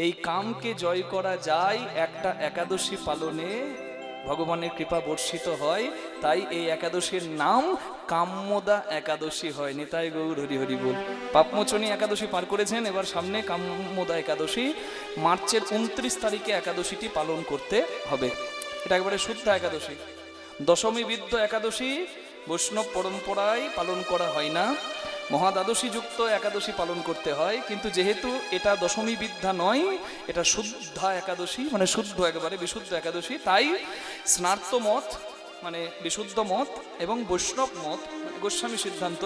এই কামকে জয় করা যায় একটা একাদশী পালনে, ভগবানের কৃপা বর্ষিত হয়। তাই এই একাদশীর নাম কাম্যদা একাদশী হয়। নিতাই গৌর হরি হরি বল। পাপমোচনী একাদশী পার করেছেন, এবার সামনে কাম্যদা একাদশী। মার্চের 29 তারিখে একাদশীটি পালন করতে হবে। এটা একবারে শুদ্ধ একাদশী। দশমী বিদ্ধ একাদশী বৈষ্ণব পরম্পরায় পালন করা হয় না, মহাদ্বাদশী যুক্ত একাদশী পালন করতে হয়। কিন্তু যেহেতু এটা দশমী বিদ্যা নয়, এটা শুদ্ধা একাদশী, মানে শুদ্ধ, একেবারে বিশুদ্ধ একাদশী, তাই স্নার্ত মত মানে বিশুদ্ধ মত এবং বৈষ্ণব মত মানে গোস্বামী সিদ্ধান্ত,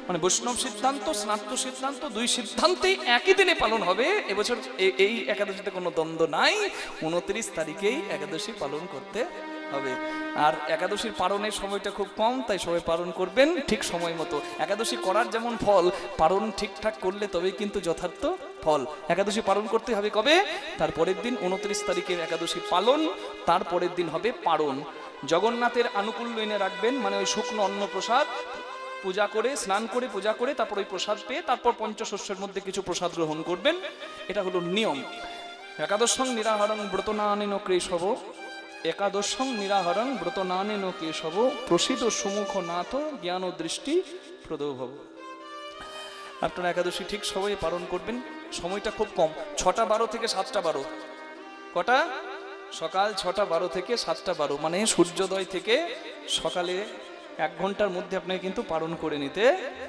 মানে বৈষ্ণব সিদ্ধান্ত স্নার্ত সিদ্ধান্ত, দুই সিদ্ধান্তেই একই দিনে পালন হবে। এবছর এই একাদশীতে কোনো দ্বন্দ্ব নাই, 29 তারিখেই একাদশী পালন করতে হবে। আর একাদশীর পালনের সময়টা খুব কম, তাই সবাই পালন করবেন ঠিক সময় মতো। একাদশী করার যেমন ফল, পালন ঠিকঠাক করলে তবেই কিন্তু যথার্থ ফল। একাদশী পালন করতে হবে কবে? তার পরের দিন 29 তারিখের একাদশী পালন, তার পরের দিন হবে পারণ। জগন্নাথের আনুকূল্য এনে রাখবেন, মানে ওই শুকনো অন্ন প্রসাদ পূজা করে, স্নান করে পূজা করে তারপর ওই প্রসাদ পেয়ে তারপর পঞ্চশস্যের মধ্যে কিছু প্রসাদ গ্রহণ করবেন। এটা হলো নিয়ম। একাদশং নিরাহরং ব্রতনানেন কেশব, একাদশং নিরাহরং ব্রতনানেন কেশব, প্রসিদ্ধ সুমুখ নাথ জ্ঞান দৃষ্টি প্রদভব। আপনারা একাদশী ঠিক সময়ে পালন করবেন। সময়টা খুব কম, 6টা 12 থেকে 7টা 12। কটা? সকাল 6টা 12 থেকে 7টা 12, মানে সূর্যোদয় থেকে সকালে 1 ঘন্টার মধ্যে আপনাকে কিন্তু পালন করে নিতে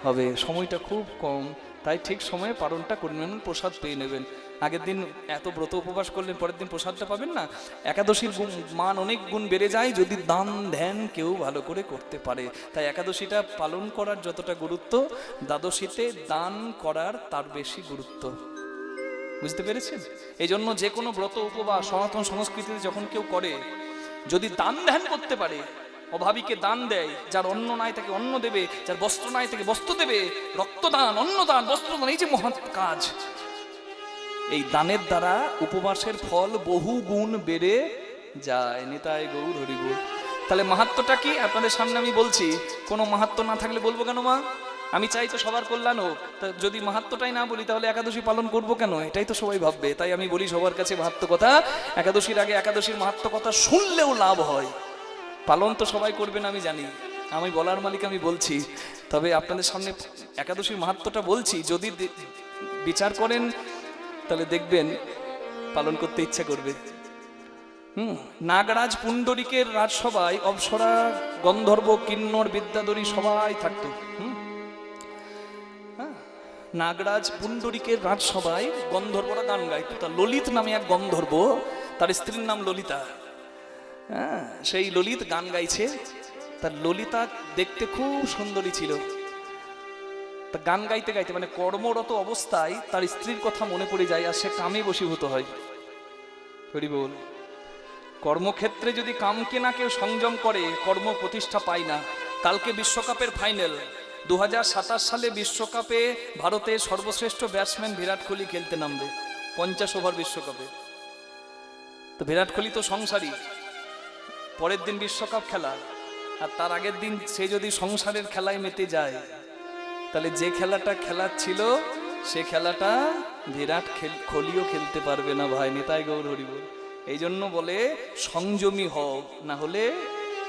হবে। সময়টা খুব কম, তাই ঠিক সময়ে পালনটা করে নেবেন, প্রসাদ পেয়ে নেবেন। আগের দিন এত ব্রত উপবাস করলেন, পরের দিন প্রসাদটা পাবেন না। একাদশীর মান অনেক গুণ বেড়ে যায় যদি দান ধ্যান কেউ ভালো করে করতে পারে। তাই একাদশীটা পালন করার যতটা গুরুত্ব, দ্বাদশীতে দান করার তার বেশি গুরুত্ব। বুঝতে পেরেছেন? এই জন্য যে কোনো ব্রত উপবাস সনাতন সংস্কৃতিতে যখন কেউ করে, যদি দান ধ্যান করতে পারে, অভাবীকে দান দেয়, যার অন্ন নাই তাকে অন্ন দেবে, যার বস্ত্র নাই তাকে বস্ত্র দেবে, রক্তদান, অন্নদান, বস্ত্রদান, এই যে মহৎ কাজ, এই দানের দ্বারা উপবাসের ফল বহু গুণ বেড়ে যায়। নিতাই গৌর হরি বল। তাহলে মাহাত্ম্যটা কি আপনাদের সামনে আমি বলছি। কোনো মাহাত্ম্য না থাকলে বলবো কেন মা? আমি চাই তো সবার কল্যাণ হোক। তা যদি মাহাত্ম্যটাই না বলি তাহলে একাদশী পালন করবো কেন? এটাই তো সবাই ভাববে। তাই আমি বলি সবার কাছে মাহাত্ম্য কথা। একাদশীর আগে একাদশীর মাহাত্ম্য কথা শুনলেও লাভ হয়। পালন তো সবাই করবেন আমি জানি, আমি বলার মালিক, আমি বলছি। তবে আপনাদের সামনে একাদশীর মাহাত্ম্যটা বলছি, যদি বিচার করেন তাহলে দেখবেন পালন করতে ইচ্ছা করবে। নাগরাজ পুণ্ডরিকের রাজসভায় অপ্সরা, গন্ধর্ব, কিন্নর, বিদ্যাধরী সবাই থাকতো। নাগরাজ পুণ্ডরিকের রাজসভায় গন্ধর্বরা গান গাইত। তার ললিত নামে এক গন্ধর্ব, তার স্ত্রীর নাম ললিতা। সেই ললিত গান গাইছে। তার ললিতা দেখতে খুব সুন্দরী ছিল। তা গান গাইতে গাইতে মানে কর্মরত অবস্থায় তার স্ত্রীর কথা মনে পড়ে যায়, আর সে কামে বশীভূত হয়। হরি বল। কর্মক্ষেত্রে যদি কামকে না কেউ সংযম করে, কর্ম প্রতিষ্ঠা পায় না। কালকে বিশ্বকাপের ফাইনাল, 2027 সালে বিশ্বকাপে ভারতের সর্বশ্রেষ্ঠ ব্যাটসম্যান বিরাট কোহলি খেলতে নামবে 50 ওভার বিশ্বকাপে। তো বিরাট কোহলি তো সংসারী, পরের দিন বিশ্বকাপ খেলা, আর তার আগের দিন সে যদি সংসারের খেলায় মেতে যায়, তাহলে যে খেলাটা খেলার ছিল সে খেলাটা বিরাট কোহলিও খেলতে পারবে না ভাই। নিতাই গৌর হরি বল। এই জন্য বলে সংযমী হও, না হলে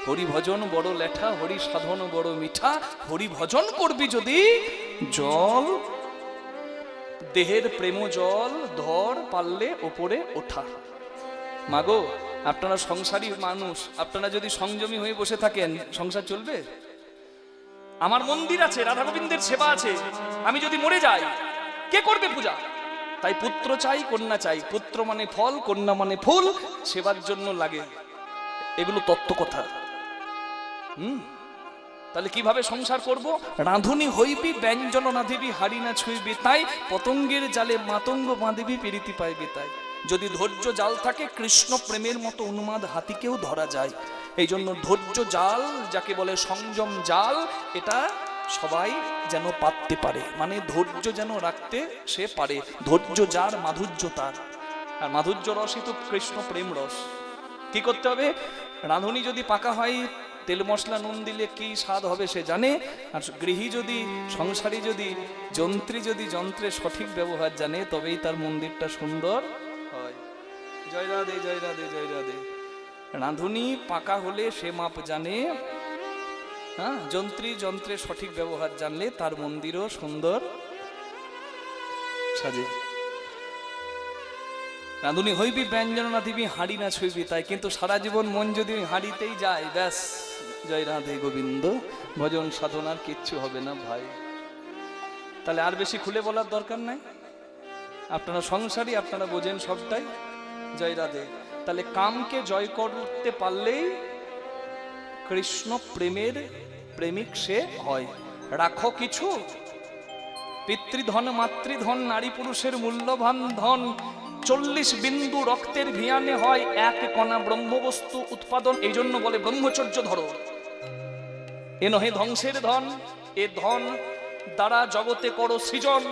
হরি ভজন বড় লেঠা, হরি সাধন বড় মিঠা। হরি ভজন করবি যদি জল, দেহের প্রেম জল ধর, পারলে ওপরে ওঠা। মাগো, আপনারা সংসারী মানুষ, আপনারা যদি সংযমী হয়ে বসে থাকেন সংসার চলবে? আমার মন্দির আছে, রাধা গোবিন্দের সেবা আছে, আমি যদি মরে যাই কে করবে পূজা? তাই পুত্র চাই, কন্যা চাই। পুত্র মানে ফল, কন্যা মানে ফুল, সেবার জন্য লাগে। এগুলো তত্ত্ব কথা। তাহলে কিভাবে সংসার করব? রাঁধুনি হইবি, ব্যঞ্জন রাঁধিবি, হাড়ি না ছুঁইবি তাই, পতঙ্গের জালে মাতঙ্গ বাঁধিবি, প্রীতি পাইবি তাই। যদি ধৈর্য জাল থাকে, কৃষ্ণ প্রেমের মতো উন্মাদ হাতিকেও ধরা যায়। এই জন্য ধৈর্য জাল, যাকে বলে সংযম জাল, এটা সবাই যেন পাততে পারে, মানে ধৈর্য যেন রাখতে সে পারে। ধৈর্য যার, মাধুর্য তার। আর মাধুর্য রসই তো কৃষ্ণ প্রেম রস। কি করতে হবে? রাঁধুনি যদি পাকা হয়, তেল মশলা নুন দিলে কি স্বাদ হবে সে জানে। আর গৃহী যদি, সংসারী যদি, যন্ত্রী যদি যন্ত্রের সঠিক ব্যবহার জানে, তবেই তার মন্দিরটা সুন্দর হয়। জয় রাধে, জয় রাধে, জয় রাধে। রাঁধুনি পাকা হলে সে মাপ জানে, হ্যাঁ, যন্ত্রী যন্ত্রের সঠিক ব্যবহার জানলে তার মন্দিরও সুন্দর সাজে। রাঁধুনি হইবি ব্যঞ্জন না দিবি, হাঁড়ি না ছুঁইবি তাই, কিন্তু সারা জীবন মন যদি হাঁড়িতেই যায়, ব্যাস জয় রাধে গোবিন্দ, ভজন সাধনার কিচ্ছু হবে না ভাই। তাহলে আর বেশি খুলে বলার দরকার নাই, আপনারা সংসারী, আপনারা বোঝেন সবটাই। জয় রাধে। তাহলে কামকে জয় করতে পারলেই কৃষ্ণ প্রেমের প্রেমিক সে হয়। রাখো কিছু পিতৃধন মাতৃধন নারী পুরুষের মূল্যবান ধন, 40 বিন্দু রক্তের ভিয়ানে হয় এক কণা ব্রহ্মবস্তু উৎপাদন। এই জন্য বলে ব্রহ্মচর্য ধরো, এ নহে ধ্বংসের ধন, এ ধন দ্বারা জগতে করো সৃজন।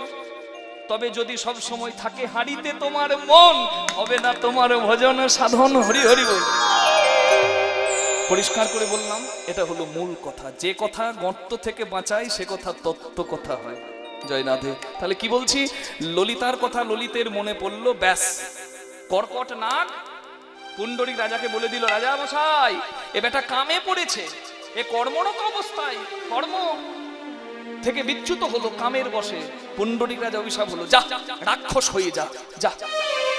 তবে যদি সব সময় থাকে হাঁড়িতে তোমার মন, হবে না তোমার ভজন সাধন। হরি হরি বল। পরিষ্কার করে বললাম, এটা হলো মূল কথা। যে কথা গর্ত থেকে বাঁচায় সে কথা তত্ত্ব কথা হয়। জয় রাধে। তাহলে কি বলছি, ললিতার কথা ললিতের মনে পড়লো, ব্যাস কর্কট নাগ পুণ্ডরীক রাজাকে বলে দিল, রাজা মশাই এ বেটা কামে পড়েছে, এ কর্মরত অবস্থায় কর্ম থেকে বিচ্যুত হলো, কামের বসে। পুণ্ডরীক রাজা অভিশাপ হলো, যা রাক্ষস হয়ে যা, যা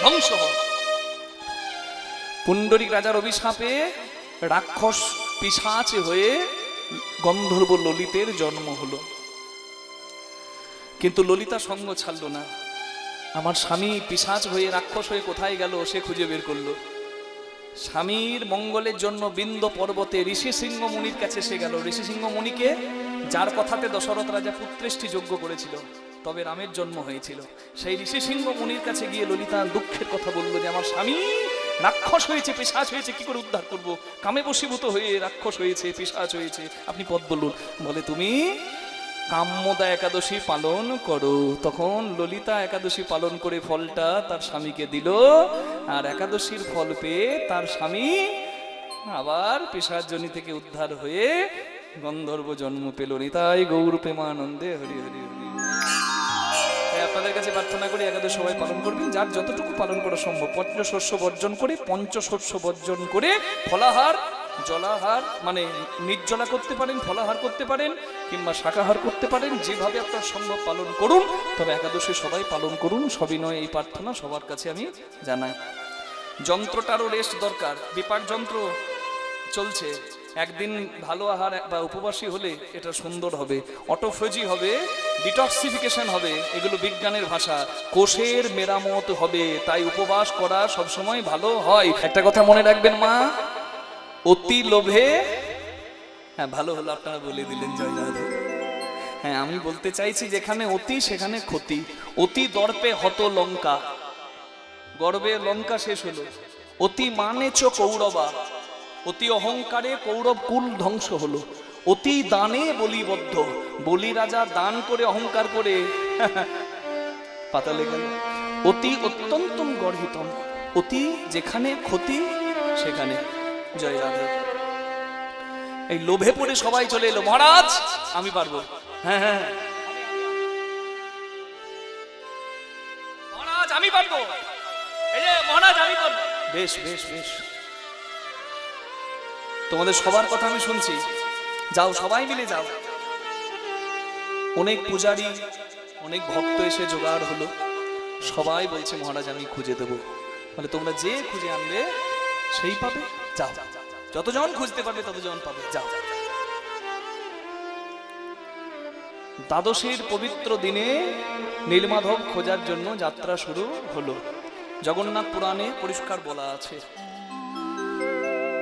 ধ্বংস হ। পুণ্ডরীক রাজার অভিশাপে রাক্ষস পিশাচ হয়ে গন্ধর্ব ললিতের জন্ম হলো। কিন্তু ললিতা সঙ্গ ছাড়লো না। আমার স্বামী পিশাচ হয়ে রাক্ষস হয়ে কোথায় গেল সে খুঁজে বের করলো। স্বামীর মঙ্গলের জন্য বিন্দ পর্বতে ঋষি সিংহ মুনির কাছে সে গেল। ঋষি সিংহ মুনিকে, যার কথাতে দশরথ রাজা পুত্রেষ্টি যজ্ঞ করেছিল, তবে রামের জন্ম হয়েছিল, সেই ঋষি সিংহ মুনির কাছে গিয়ে ললিতা দুঃখের কথা বললো যে আমার স্বামী রাক্ষস হয়েছে, পিশাচ হয়েছে, কি করে উদ্ধার করব? কামে বশীভূত হয়ে রাক্ষস হয়েছে, পিশাচ হয়েছে, আপনি পথ বলুন। বলে তুমি কাম্যদা একাদশী পালন করো। তখন ললিতা একাদশী পালন করে ফলটা তার স্বামীকে দিল, আর একাদশীর ফল পেয়ে তার স্বামী আবার পিশাচজনী থেকে উদ্ধার হয়ে গন্ধর্ব জন্ম পেল। নিতাই গৌর প্রেমানন্দে হরি হরি হরি। আপনাদের কাছে প্রার্থনা করি একাদশী সবাই পালন করবেন, যার যতটুকু পালন করা সম্ভব। পঞ্চশস্য বর্জন করে, পঞ্চশস্য বর্জন করে ফলাহার জলাহার মানে নির্জলা করতে পারেন, ফলাহার করতে পারেন, কিংবা শাকাহার করতে পারেন, যেভাবে আপনার সম্ভব পালন করুন। তবে একাদশী সবাই পালন করুন, সবিনয় এই প্রার্থনা সবার কাছে আমি জানাই। যন্ত্রটারও রেস্ট দরকার। বিপাক যন্ত্র চলছে, একদিন ভালো আহার বা উপবাসী হলে এটা সুন্দর হবে, অটোফেজি হবে, ডিটক্সিফিকেশন হবে, এগুলো বিজ্ঞানের ভাষা। কোষের মেরামত হবে, তাই উপবাস করা সবসময় ভালো হয়। একটা কথা মনে রাখবেন মা, অতি লোভে, হ্যাঁ ভালো হলো আপনারা বলে দিলেন, জয় রাধে। হ্যাঁ আমি বলতে চাইছি, যেখানে অতি সেখানে ক্ষতি। অতি দর্পে হত লঙ্কা, গর্বে লঙ্কা শেষ হলো। অতি মানে চ কৌরবা, অতি অহংকারে কৌরব কুল ধ্বংস হলো। অতি দানে বলিবদ্ধ, বলি রাজা দান করে অহংকার করে পাতালে গেল। অতি অত্যন্তম গর্হিতম, অতি যেখানে ক্ষতি সেখানে। জয় রাধে। এই লোভে পড়ে সবাই চলে এলো, মহারাজ আমি পারবো, হ্যাঁ হ্যাঁ মহারাজ আমি পারবো, এই যে মহারাজ আমি পারবো। বেশ বেশ বেশ, তোমাদের সবার কথা আমি শুনছি, যাও সবাই মিলে যাও। অনেক পূজারী অনেক ভক্ত এসে জোগাড় হলো, সবাই বলছে মহারাজ আমি খুঁজে দেবো। মানে তোমরা যে খুঁজে আনবে সেই পাবে, যাও যতজন খুঁজতে পারবে ততজন পাবে, যাও। দ্বাদশীর পবিত্র দিনে নীলমাধব খোঁজার জন্য যাত্রা শুরু হলো। জগন্নাথ পুরাণে পরিষ্কার বলা আছে,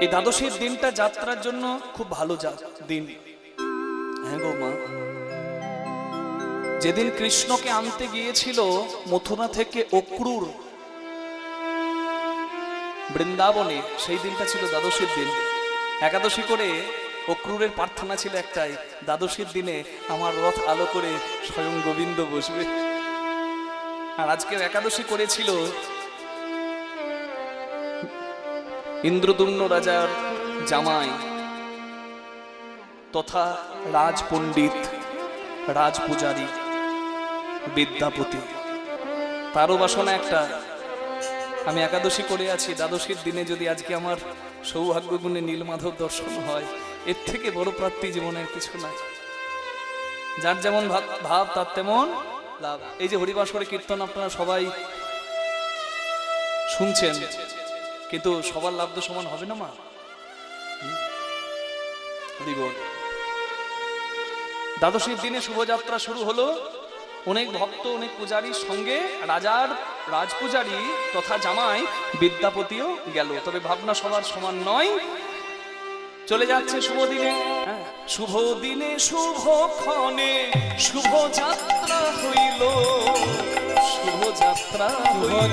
এই দ্বাদশীর দিনটা যাত্রার জন্য খুব ভালো দিন। হ্যাঁ গো মা, যেদিন কৃষ্ণকে আনতে গিয়েছিল মথুরা থেকে অক্রুর বৃন্দাবনে, সেই দিনটা ছিল দ্বাদশীর দিন। একাদশী করে অক্রুরের প্রার্থনা ছিল একটাই, দ্বাদশীর দিনে আমার রথ আলো করে স্বয়ং গোবিন্দ বসবে। আর আজকে একাদশী করেছিল ইন্দ্রদুম্ন রাজার জামাই তথা রাজপণ্ডিত, রাজপূজারী, বিদ্যাপতি, তারও বাসনা একটা, আমি একাদশী করে আছি, দ্বাদশীর দিনে যদি আজকে আমার সৌভাগ্য গুণে নীলমাধব দর্শন হয়, এর থেকে বড় প্রাপ্তি জীবনের কিছু নাই। যার যেমন ভাব তার তেমন লাভ। এই যে হরিবাসরে কীর্তন আপনারা সবাই শুনছেন, কিন্তু সবার লাভ তো সমান হবে না মা। দ্বাদশীর দিনে শুভযাত্রা শুরু হলো। অনেক ভক্ত, অনেক পূজারীর সঙ্গে রাজার রাজপূজারী তথা জামাই বিদ্যাপতিও গেল। তবে ভাবনা সবার সমান নয়। চলে যাচ্ছে শুভ দিনে, শুভ দিনে শুভক্ষণে শুভযাত্রা হইল, শুভযাত্রা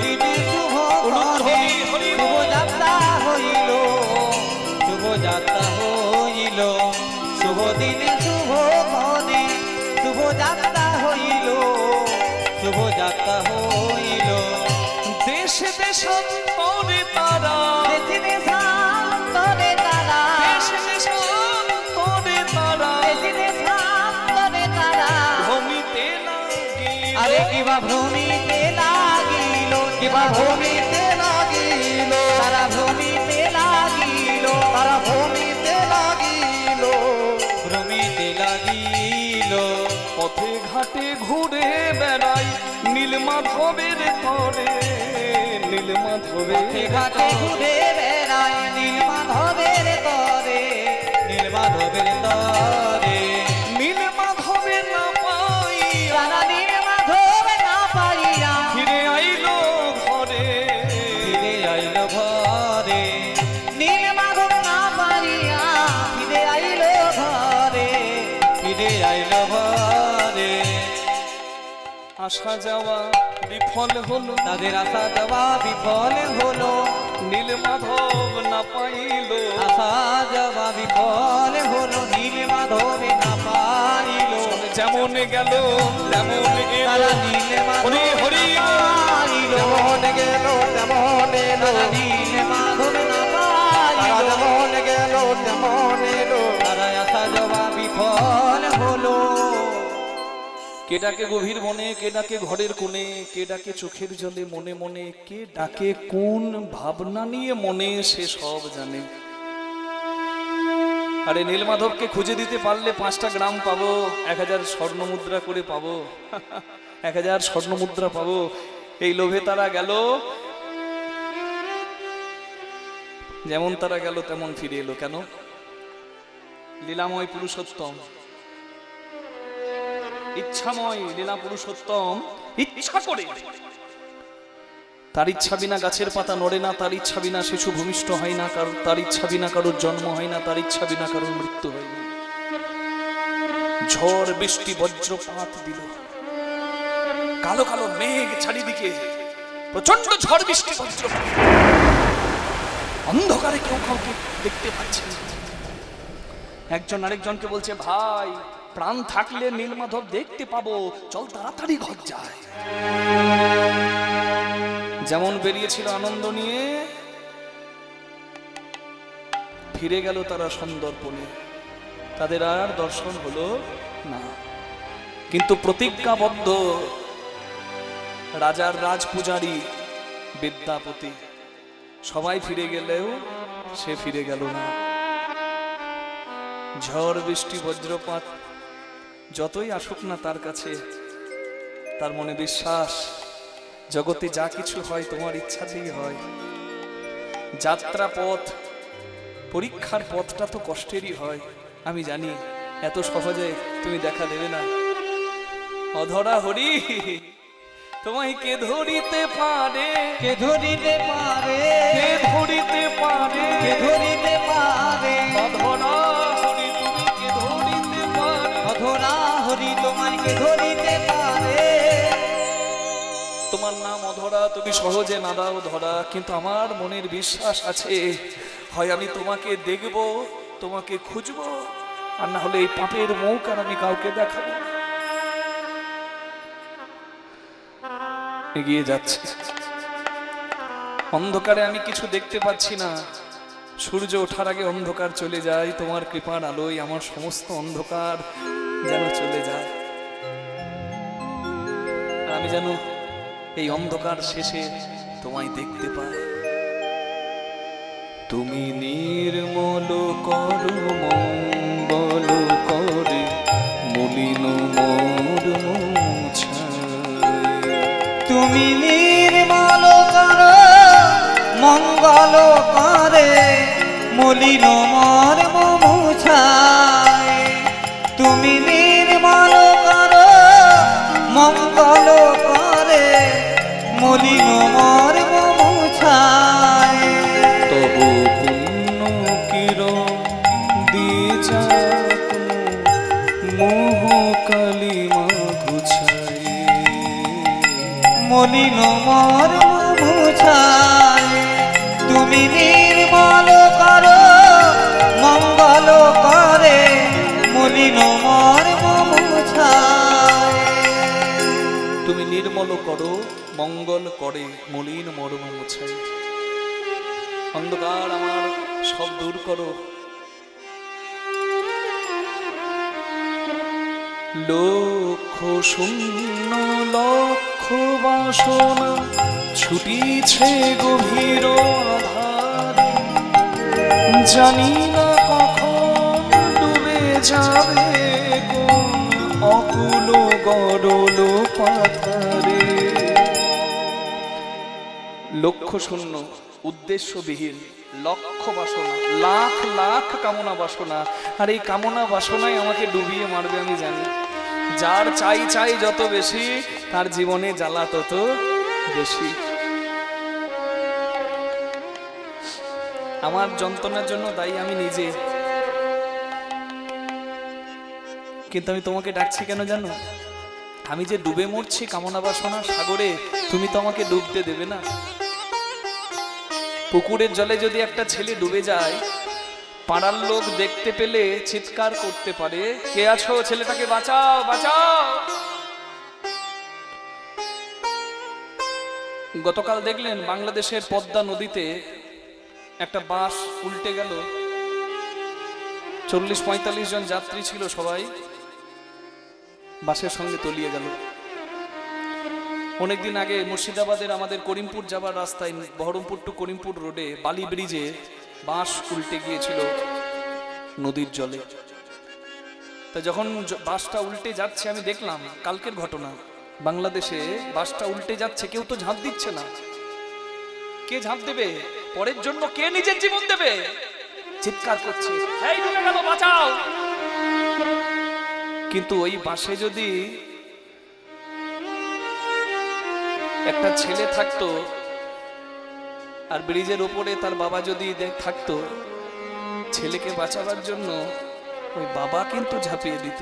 দিনে শুভযাত্রা হইল, শুভযাত্রা হইল, শুভ দিনে শুভক্ষণে শুভযাত্রা হইল, শুভযাত্রা হইল। দেশে দেশান্তরে তারা, দেশে দেশান্তরে তারা, দেশে দেশান্তরে তারা, দেশে দেশান্তরে তারা ভূমিতে লাগিল। আরে কিবা ভূমিতে লাগিল, কিবা ভূমিতে লাগিল, তারা ভূমিতে লাগিল, তারা ভূমিতে লাগিল, ভূমিতে লাগিল। পথে ঘাটে ঘুরে বেড়াই নীলমাধবের তরে, নীলমাধবের ঘাটে ঘুরে বেড়ায় নীলমাধবের তরে, নীলমাধবের তরে। নীলমাধবের না পাইয়া তারা নীলমাধব না পাইয়া ফিরে আইলো ঘরে, ফিরে আইল ঘরে। নীলমাধব না পাইয়া ফিরে আইল ঘরে, ফিরে আইল ঘরে। আসা যাওয়া বিফল হলো, তাদের আশা যাওয়া বিফল হলো, নীলমাধব না পাইল। আশা যাওয়া বিফল হলো, নীলমাধব না পাইল। যেমন গেল তেমন তারা এলো, নীলমাধব হরি হরি না পাইল, যেমন গেল তেমন এলো, তারা নীলমাধব না পাইল। যেমন গেল তেমন এলো। তারা আশা যাওয়া বিফল হলো। কে ডাকে গভীর মনে, কে ডাকে ঘরের কোণে, কে ডাকে চোখের জলে মনে মনে, কে ডাকে কোন ভাবনা নিয়ে মনে, সে সব জানে। আরে নীলমাধবকে খুঁজে দিতে পারলে 5টা গ্রাম পাবো, 1000 স্বর্ণ মুদ্রা করে পাবো, 1000 স্বর্ণ মুদ্রা পাবো। এই লোভে তারা গেল, যেমন তারা গেল তেমন ফিরে এলো। কেন? লীলাময় পুরুষোত্তম, ইচ্ছাময় লীলা পুরুষোত্তম ইচ্ছা করে, তার ইচ্ছা বিনা গাছের পাতা নড়ে না, তার ইচ্ছা বিনা শিশু ভূমিষ্ঠ হয় না, তার ইচ্ছা বিনা কারোর জন্ম হয় না, তার ইচ্ছা বিনা কারোর মৃত্যু হয় না। ঝড় বৃষ্টি বজ্রপাত দিল, কালো কালো মেঘ চারিদিকে, প্রচন্ড ঝড় বৃষ্টি বজ্রপাত, অন্ধকারে কেউ কাউকে দেখতে পাচ্ছে না। একজন আরেকজনকে বলছে, ভাই প্রাণ থাকলে নীলমাধব দেখতে পাবো, চল তাড়াতাড়ি ঘর যায়। যেমন বেরিয়েছিল আনন্দ নিয়ে, ফিরে গেল তারা সন্দর্পণে, তাদের আর দর্শন হলো না। কিন্তু প্রতিজ্ঞাবদ্ধ রাজার রাজপূজারী বিদ্যাপতি, সবাই ফিরে গেলেও সে ফিরে গেল না। ঝড় বৃষ্টি বজ্রপাত যতই আসুক না তার কাছে, তার মনে বিশ্বাস, জগতে যা কিছু হয় তোমার ইচ্ছাতেই হয়। যাত্রা পথ, পরীক্ষার পথটা তো কষ্টেরই হয়, আমি জানি, এত সহজে তুমি দেখা দেবে না। অধরা হরি তোমায় কে ধরিতে পারে, কে ধরিতে পারে, কে ধরিতে পারে, কে ধরিতে পারে। অধরা হরি তুমি কে ধরিতে পারে, অধরা হরি তোমায় কে ধরিতে পারে। তোমার নাম অধরা, তুমি সহজে না দাও ধরা, কিন্তু আমার মনের বিশ্বাস আছে, হয় আমি তোমাকে দেখব, তোমাকে খুঁজবো, আর না হলে এই পাপের মুখ আর আমি কাউকে দেখাবো না। এগিয়ে যাচ্ছে, অন্ধকারে আমি কিছু দেখতে পাচ্ছি না, সূর্য ওঠার আগে অন্ধকার চলে যায়, তোমার কৃপার আলোয় আমার সমস্ত অন্ধকার যেন চলে যায়, আর আমি যেন এই অন্ধকার শেষে তোমায় দেখতে পাই। তুমি নির্মল করো মঙ্গল করে মলিন মোর মুছায়। তুমি নির্মল কর মঙ্গল করে মলিন মর্ম মুছায়। তুমি নির্মল কর মঙ্গল করে মলিন মর্ম মুছায়। তবু পুণ্য কিরণ দিয়ে যাক মোহ কালিমা ঘুছায়। মলিন মর্ম মুছায়। তুমি নির্মল কর মঙ্গল করে মলিন মর্ম মুছায়। তুমি নির্মল করো মঙ্গল করে মলিন মর্ম মুছাই। অন্ধকার আমার সব দূর করো। লক্ষ শূন্য লক্ষ বাসনা ছুটিছে গভীর আধার, জানি না কখন ডুবে যাবে কোন অকুল গরল পাথারে। লক্ষ্য শূন্য, উদ্দেশ্যবিহীন, লক্ষ বাসনা, লাখ লাখ কামনা বাসনা, আর এই কামনা বাসনাই আমাকে ডুবিয়ে মারবে আমি জানি। যার চাই চাই যত বেশি তার জীবনে জ্বালা তত বেশি। আমার যন্ত্রণার জন্য দায়ী আমি নিজে, কিন্তু আমি তোমাকে ডাকছি কেন জানো? আমি যে ডুবে মরছি কামনা বাসনার সাগরে, তুমি তো আমাকে ডুবতে দেবে না। পুকুরের জলে যদি একটা ছেলে ডুবে যায়, পাড়ার লোক দেখতে পেলে চিৎকার করতে পারে, কে আছো ছেলেটাকে বাঁচাও বাঁচাও। গতকাল দেখলেন বাংলাদেশের পদ্মা নদীতে একটা বাস উল্টে গেল, 40-45 জন যাত্রী ছিল, সবাই বাসের সঙ্গে তলিয়ে গেল। অনেকদিন আগে মুর্শিদাবাদের আমাদের করিমপুর যাবার রাস্তায় বহরমপুর টু করিমপুর রোডে বালি ব্রিজে বাস উল্টে গিয়েছিল নদীর জলে। তা যখন বাসটা উল্টে যাচ্ছে আমি দেখলাম, কালকের ঘটনা, বাংলাদেশে বাসটা উল্টে যাচ্ছে, কেউ তো ঝাঁপ দিচ্ছে না। কে ঝাঁপ দেবে? পরের জন্য কে নিজের জীবন দেবে? চিৎকার করছে, এই ডুবে গেল বাঁচাও। কিন্তু ওই বাসে যদি একটা ছেলে থাকতো আর ব্রিজের উপরে তার বাবা যদি থাকতো, ছেলেকে বাঁচাবার জন্য ওই বাবা কিন্তু ঝাঁপিয়ে দিত।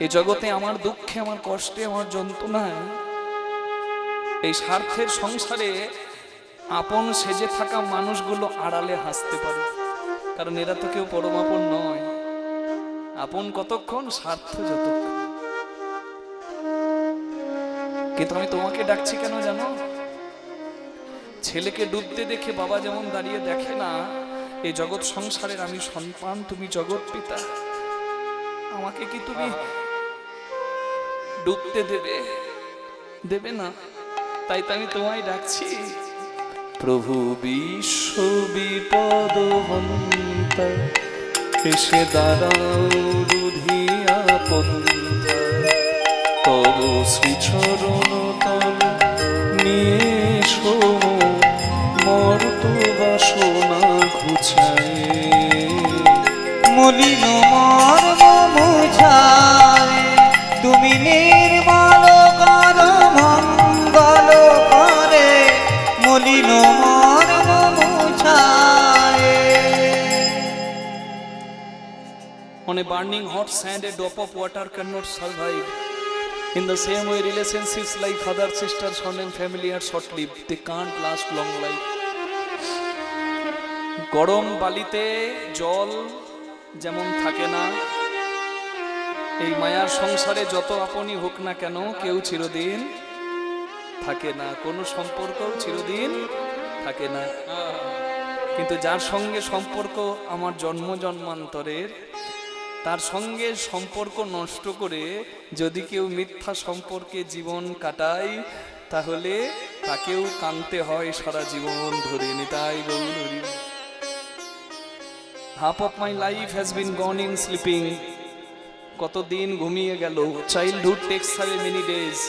এই জগতে আমার দুঃখে, আমার কষ্টে, আমার যন্ত্রণায়, এই স্বার্থের সংসারে আপন সেজে থাকা মানুষগুলো আড়ালে হাসতে পারে, কারণ এরা তো কেউ পরম আপন নয়। আপন কতক্ষণ, স্বার্থ যতক্ষণ। কিন্তু আমি তোমাকে ডাকছি কেন জানো? ছেলেকে ডুবতে দেখে বাবা যেমন দাঁড়িয়ে দেখে না, এই জগৎ সংসারের আমি সন্তান, তুমি জগৎ পিতা, আমাকে কি তুমি ডুবতে দেবে? দেবে না। তাই তো আমি তোমায় ডাকছি, প্রভু বিশ্ব বিপদ হন্তা, এসে দাঁড়াও রুধিয়া পন্থা, তব শ্রীচরণ তল নিয়ে এসো মর্ত বাসনা ঘুছায়। মলিন মর্ম মুছায়। তুমি নির্মল কর মঙ্গল করে মলিন মর্ম মুছায়। On a burning hot sand, a drop of water cannot survive. In the same way, relationships like father, sister, son and family are short-lived. They can't last long life. গরম বালিতে জল যেমন থাকে না, এই মায়ার সংসারে যত আপনই হোক না কেন, কেউ চিরদিন থাকে না, কোনো সম্পর্কও চিরদিন থাকে না। কিন্তু যার সঙ্গে সম্পর্ক আমার জন্ম জন্মান্তরের, তার সঙ্গে সম্পর্ক নষ্ট করে যদি কেউ মিথ্যা সম্পর্কে জীবন কাটায়, তাহলে তাকেও কানতে হয় সারা জীবন ধরে। Nitai Gour Hari. Half of my life has been gone in sleeping. কতদিন ঘুমিয়ে গেল। Childhood takes away many days.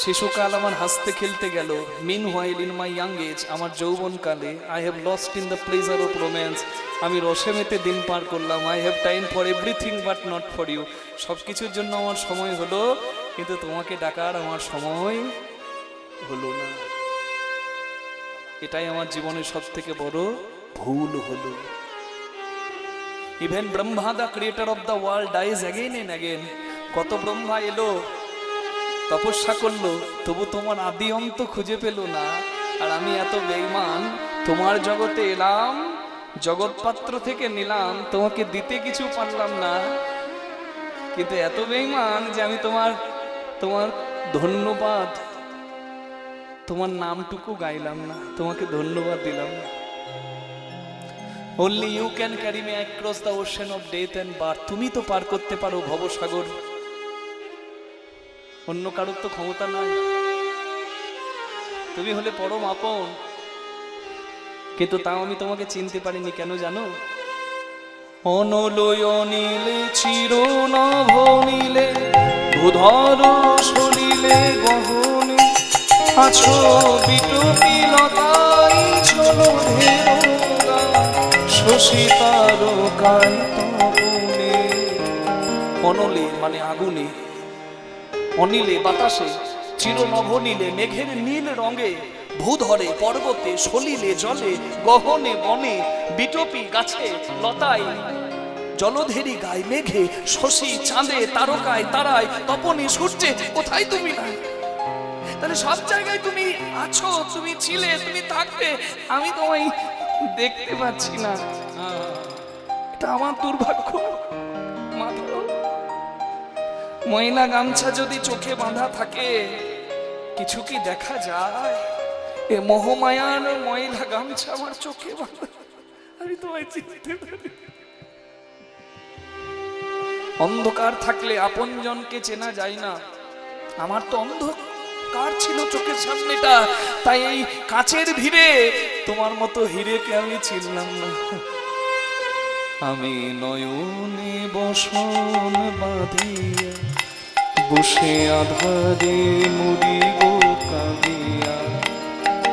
শিশুকাল আমার হাসতে খেলতে গেল। Meanwhile in my young age, আমার যৌবনকালে I have lost in the pleasure of romance, আমি রসে মেতে দিন পার করলাম। I have time for everything but not for you, সব কিছুর জন্য আমার সময় হলো, কিন্তু তোমাকে ডাকার আমার সময় হলো না। এটাই আমার জীবনের সব থেকে বড় ভুল হলো। Even Brahma the creator of the world dies again and again. কত ব্রহ্মা এলো, তপস্যা করলো, তবু তোমার আদি অন্ত খুঁজে পেল না। আর আমি এত বেঈমান, তোমার জগতে এলাম, জগৎপাত্র থেকে নিলাম, তোমাকে দিতে কিছু পারলাম না, কিন্তু এত বেঈমান যে আমি তোমার ধন্যবাদ, তোমার নামটুকু গাইলাম না, তোমাকে ধন্যবাদ দিলাম না। Only you can carry me across the ocean of death and birth. তুমি তো পার করতে পারো ভবসাগর, অন্য কারোর তো ক্ষমতা নাই। তুমি হলে পরম আপন, কিন্তু তাও আমি তোমাকে চিনতে পারিনি। কেন জানো? অনলয় নীলে চির নভনীলে ভূধর সলিলে গহনে আছো বিটুপি লতাই চলো ধেরোগা শশী তারকায় তপনে। অনলে মানে আগুনে, অনিলে বাতাসে, চির নভনীলে মেঘের নীল রঙে, ভূধরে পর্বতে, সলিলে জলে, গহনে বনে, বিটপি গাছে লতায়, জলধেরি গায়ে মেঘে, শশী চাঁদে, তারকায় তারায়, তপনে সূর্যে, কোথায় তুমি নাই? তাহলে সব জায়গায় তুমি আছো, তুমি ছিলে, তুমি থাকবে, আমি তোমায় দেখতে পাচ্ছি না। এটা আমার দুর্ভাগ্য। মাত্র ময়লা গামছা যদি চোখে বাঁধা থাকে, কিছু কি দেখা যায়? এ মোহমায়ার ময়লা গামছা আমার চোখে বাঁধা, আমি তোমায় চিনতে পারি। অন্ধকার থাকলে আপনজনকে চেনা যায় না। আমার তো অন্ধকার ছিল চোখের সামনেটা, তাই এই কাচের ভিড়ে তোমার মতো হিরেকে আমি চিনলাম না। আমি নয়নে বসন বাঁধিয়া বসে আধারে মুড়ি গো কাঁদিয়া,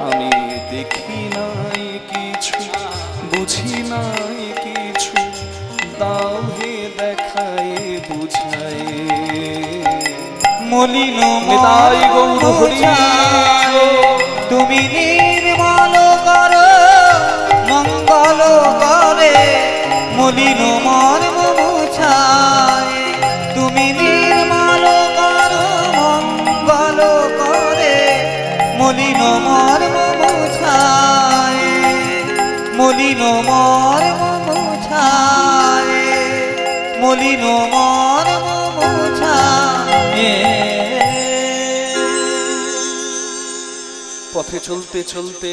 আমি দেখি নাই কিছু, বুঝি নাই কিছু, দাও হে দেখায় বুঝায়। মলিন নিতাই গৌর হরি। তুমি নির্মল কর মঙ্গল করে, মলিন মর্ম মুছায়। তুমি নির্মল কর মঙ্গল করে, মলিন মর্ম মুছায়, মলিন মর্ম মুছায়, মলিন মর্ম মুছায়। পথে চলতে চলতে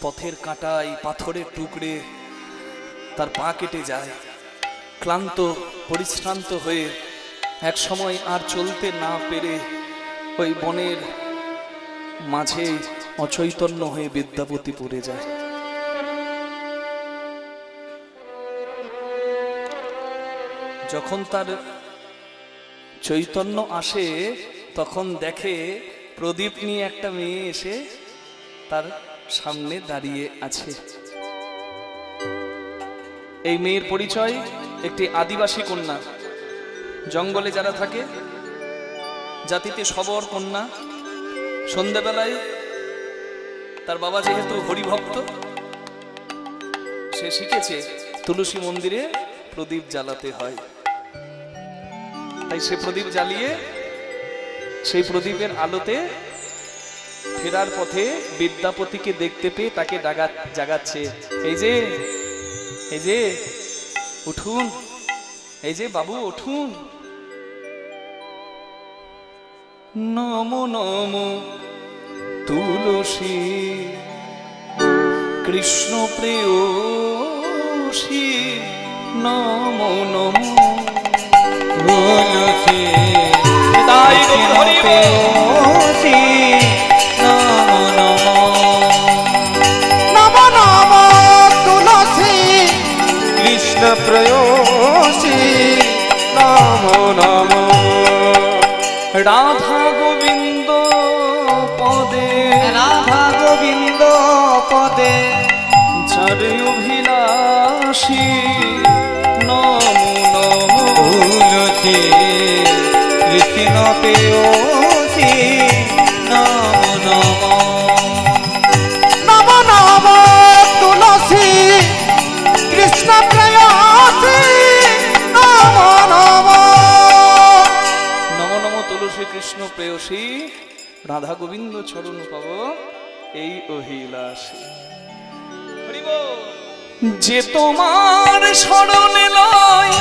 পথের কাঁটায় পাথরের টুকরে তার পা কেটে যায়। ক্লান্ত পরিশ্রান্ত হয়ে এক সময় আর চলতে না পেরে ওই বনের মাঝে অচৈতন্য হয়ে বিদ্যাপতি পড়ে যায়। যখন তার চৈতন্য আসে, তখন দেখে প্রদীপ নিয়ে একটা মেয়ে এসে তার সামনে দাঁড়িয়ে আছে। এই মেয়ের পরিচয় একটি আদিবাসী কন্যা, জঙ্গলে যারা থাকে, জাতিতে সবর কন্যা। সন্ধ্যাবেলায় তার বাবা যেহেতু হরিভক্ত, সে শিখেছে তুলসী মন্দিরে প্রদীপ জ্বালাতে হয়। তাই সে প্রদীপ জ্বালিয়ে সেই প্রদীপের আলোতে ফেরার পথে বিদ্যাপতিকে দেখতে পেয়ে তাকে জাগাচ্ছে। এই যে, এই যে উঠুন, এই যে বাবু উঠুন। নমো নমো তুলসী কৃষ্ণ প্রেয়সী নমো নমো তুলসী তাই গৌর হরি বল। প্রেয়সী নমো নমো নম নম তুলসী কৃষ্ণ প্রেয়সী নম নম রাধা গোবিন্দ পদে রাধা গোবিন্দ পদে যার অভিলাষী নমো নমো তুলসী কৃষ্ণ প্রেয়সী নমো নমো নম নম তুলসী কৃষ্ণ প্রেয়সী নম নম নমো নমো তুলসী কৃষ্ণ প্রেয়সী রাধা গোবিন্দ চরণ পাব এই অভিলাষী। হরি বল। যে তোমার শরণে লয়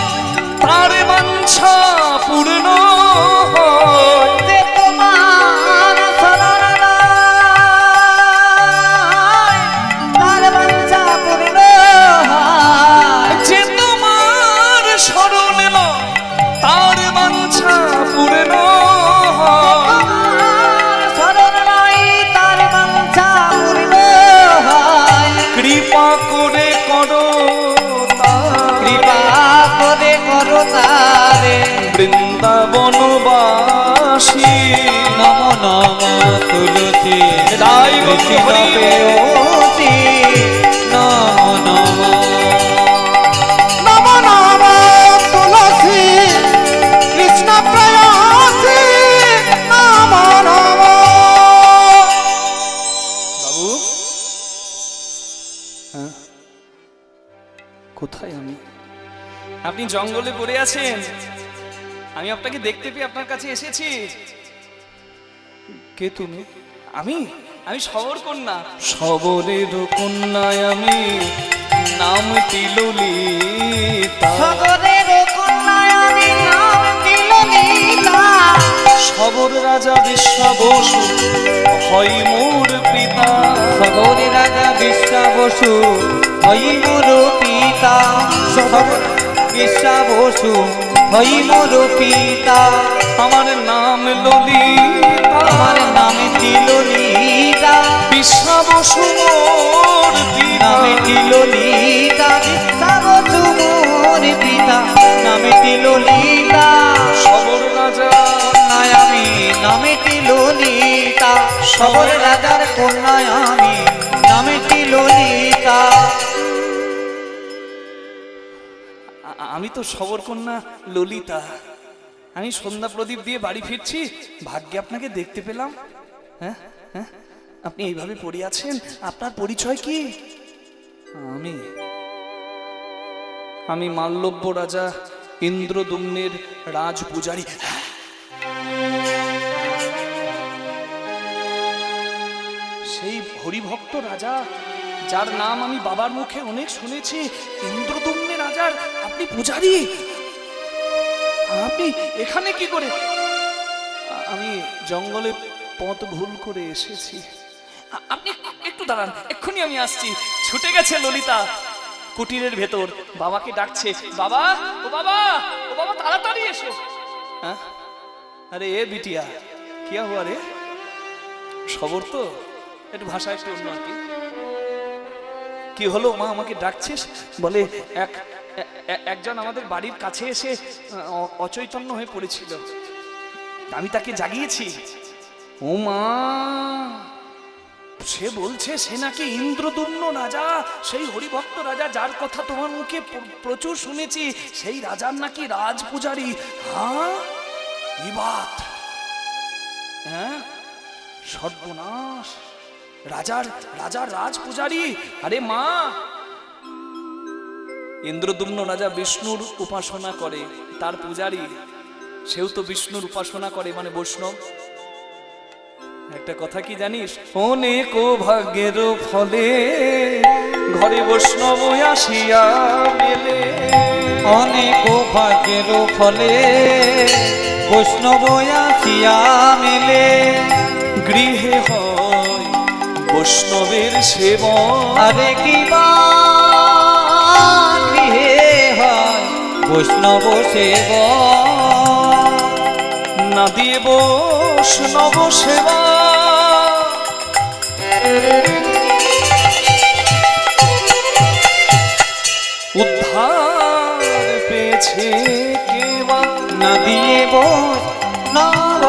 তার বাঞ্ছা পূর্ণ হয়। যে তোমার শরণ লয়, তার বাঞ্ছা পূর্ণ হয়। যে তোমার শরণে লয় তার বাঞ্ছা পূর্ণ হয়। তোমার শরণ লয়, তার বাঞ্ছা পূর্ণ হয়। কৃপা করে করো তার কৃপা করে করো তারে বৃন্দাবনবাসী নমো নমো তুলসী তাই গৌর কৃষ্ণ হরি বল। প্রেয়সী নমো নমো নম নম তুলসী কৃষ্ণ প্রেয়সী নম নম বাবু হ্যাঁ? কোথায় আমি? আপনি জঙ্গলে পড়ে আছেন, আমি আপনাকে দেখতে পেয়ে আপনার কাছে এসেছি। কে তুমি? আমি আমি সবর কন্যা। সবরের কন্যায় আমি, নামটি ললিতা। সগরের কন্যায় আমি নামটি ললিতা। সবর রাজা বিশ্বাবসু হয় মোর পিতা। সগরে রাজা বিশ্বাবসু হই মোর পিতা। সগর বিশ্বাবসু হই মোর পিতা। আমার নাম ললিতা, আমার নামটি ললিতা। বিশ্বাবসু মোর পিতা। নামটি ললিতা। বিশ্বাবসু মোর পিতা। নামটি ললিতা। সবর রাজা কন্যায় আমি নামটি ললিতা। সবর রাজার কন্যায় আমি নামটি ললিতা। আমি তো সবর কন্যা ললিতা। আমি সন্ধ্যা প্রদীপ দিয়ে বাড়ি ফিরছি, ভাগ্যে আপনাকে দেখতে পেলাম। হ্যাঁ হ্যাঁ, আপনি এইভাবে পড়ে আছেন, আপনার পরিচয় কি? আমি আমি মাল্লব্য রাজা ইন্দ্রদুম্নের রাজ পূজারী। সেই হরিভক্ত রাজা যার নাম আমি বাবার মুখে অনেক শুনেছি, ইন্দ্রদুম্নের রাজার আপনি পূজারী। আপনি এখানে কি করে? আমি জঙ্গলে পথ ভুল করে এসেছি। আপনি একটু দাঁড়ান, এক্ষুনি আমি আসছি। ছুটে গেছে ললিতা কুটিরের ভেতর, বাবাকে ডাকছে। বাবা, ও বাবা, ও বাবা, তাড়াতাড়ি এসো। হ্যাঁ, আরে এ বিটিয়া, কি হুয়া রে? সবর তো, একটু ভাষা একটু অন্য আর কি। কি হলো মা, আমাকে ডাকছিস? বলে একজন আমাদের বাড়ির কাছে এসে অচৈতন্য হয়ে পড়েছিল, আমি তাকে জাগিয়েছি। ও মা, সে বলছে সে নাকি ইন্দ্রদুম্ন রাজা, সেই হরিভক্ত রাজা যার কথা তোমার মুখে প্রচুর শুনেছি, সেই রাজার নাকি রাজ পূজারী। হ্যাঁ, এই বাত? হ্যাঁ, সর্বনাশ, রাজার রাজার রাজ পূজারী। আরে মা, ইন্দ্রদুম্ন রাজা বিষ্ণুর উপাসনা করে, তার পূজারী সেও তো বিষ্ণুর উপাসনা করে, মানে বৈষ্ণব। একটা কথা কি জানিস? অনেক ভাগ্যের ফলে ঘরে বৈষ্ণব আসিয়া মেলে। অনেক ভাগ্যের ফলে বৈষ্ণব আসিয়া মেলে। গৃহে হয় বৈষ্ণবের সেবা আরে কি বা গৃহে হয় বৈষ্ণব সেবা না দিয়ে বৈষ্ণব সেবা উদ্ধার পেয়েছে কেবা না দিয়ে বৈষ্ণব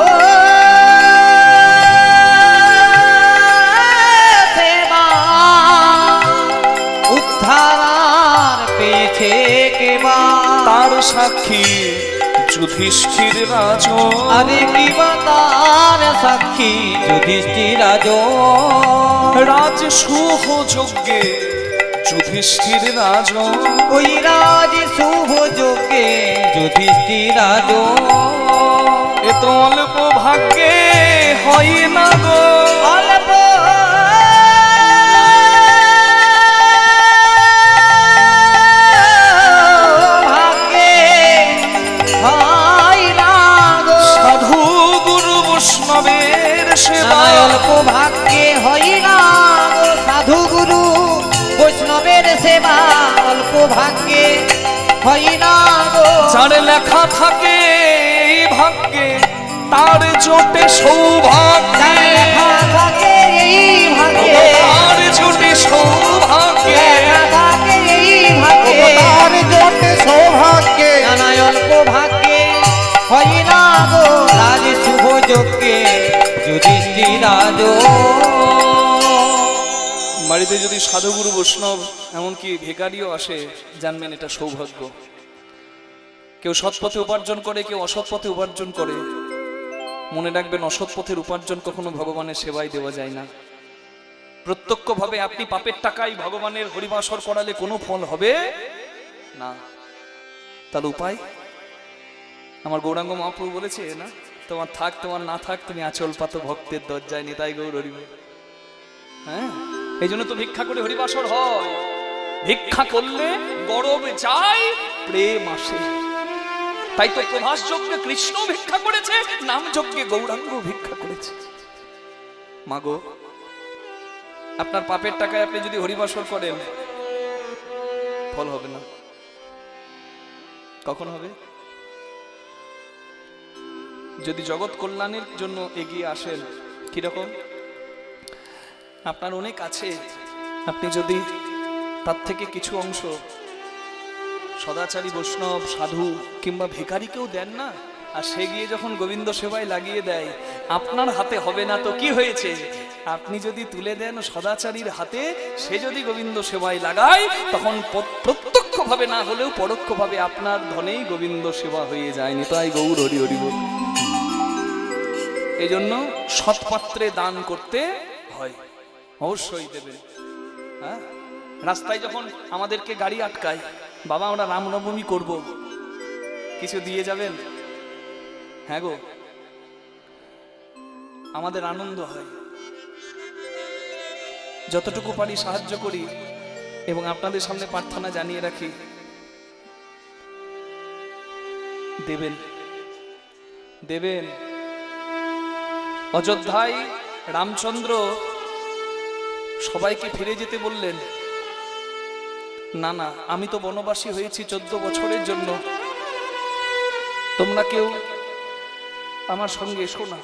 সেবা উদ্ধার পেয়েছে কেবা তার সাক্ষী যুধিষ্ঠির রাজন আরে কি বা তার সাক্ষী যুধিষ্ঠির রাজন রাজ শুভ যজ্ঞে যুধিষ্ঠির রাজন ওই রাজ শুভ যোগে যুধিষ্ঠির রাজন এ তো অল্প ভাগ্যে হয় না গো অল্প ভাগ্যে হয় না গো সাধু গুরু বৈষ্ণবের সেবা অল্প ভাগ্যে হয় না গো সাধু গুরু বৈষ্ণবের সেবা অল্প ভাগ্যে হয় না গো যার লেখা থাকে এই ভাগ্যে তার জোটে সৌভাগ্য যার লেখা থাকে এই ভাগ্যে তার জোটে সৌভাগ্যে লেখা থাকে এই ভাগ্যে তার জোটে সৌভাগ্যে জানাই অল্প ভাগ্যে হয় না গো রাজ শুভ যজ্ঞে যুধিষ্ঠির রাজন বাড়িতে যদি সাধুগুরু বৈষ্ণব এমনকি ভিখারিও আসে জানবেন এটা সৌভাগ্য কেউ সৎ পথে উপার্জন করে কেউ অসৎ পথে উপার্জন করে মনে রাখবেন অসৎ পথের উপার্জন কখনো ভগবানের সেবায় দেওয়া যায় না প্রত্যক্ষভাবে আপনি পাপের টাকায় ভগবানের হরিবাসর করালে কোনো ফল হবে না তার উপায় আমার গৌরাঙ্গ মহাপ্রভু বলেছে না তোমার থাক তোমার না থাক তুমি আঁচল পাতো ভক্তের দরজায় নিতাই গৌর হরি বল। হ্যাঁ এই জন্য তো ভিক্ষা করে হরিবাসর হয় ভিক্ষা করলে গরব যায় প্রেম আসে তাই তো প্রভাস যজ্ঞে কৃষ্ণ ভিক্ষা করেছে নাম যজ্ঞে গৌরাঙ্গ ভিক্ষা করেছে মাগো আপনার পাপের টাকায় আপনি যদি হরিবাসর করেন ফল হবে না কখন হবে যদি জগৎ কল্যাণের জন্য এগিয়ে আসেন কিরকম আপনার অনেক আছে আপনি যদি তার থেকে কিছু অংশ সদাচারী বৈষ্ণব সাধু কিংবা ভিখারিকেও দেন না আর সে গিয়ে যখন গোবিন্দ সেবায় লাগিয়ে দেয় আপনার হাতে হবে না তো কি হয়েছে আপনি যদি তুলে দেন সদাচারীর হাতে সে যদি গোবিন্দ সেবায় লাগায় তখন প্রত্যক্ষভাবে না হলেও পরোক্ষভাবে আপনার ধনেই গোবিন্দ সেবা হয়ে যায় নিতাই গৌর হরি হরি বল এই জন্য সৎপাত্রে দান করতে হয় অবশ্যই দেবেন হ্যাঁ রাস্তায় যখন আমাদেরকে গাড়ি আটকায় বাবা আমরা রামনবমী করব কিছু দিয়ে যাবেন হ্যাঁ গো আমাদের আনন্দ হয় যতটুকু পারি সাহায্য করি এবং আপনাদের সামনে প্রার্থনা জানিয়ে রাখি দেবেন দেবেন অযোধ্যায় রামচন্দ্র সবাইকে ফিরে যেতে বললেন না না আমি তো বনবাসী হয়েছি 14 বছরের জন্য তোমরা কেউ আমার সঙ্গে এসো না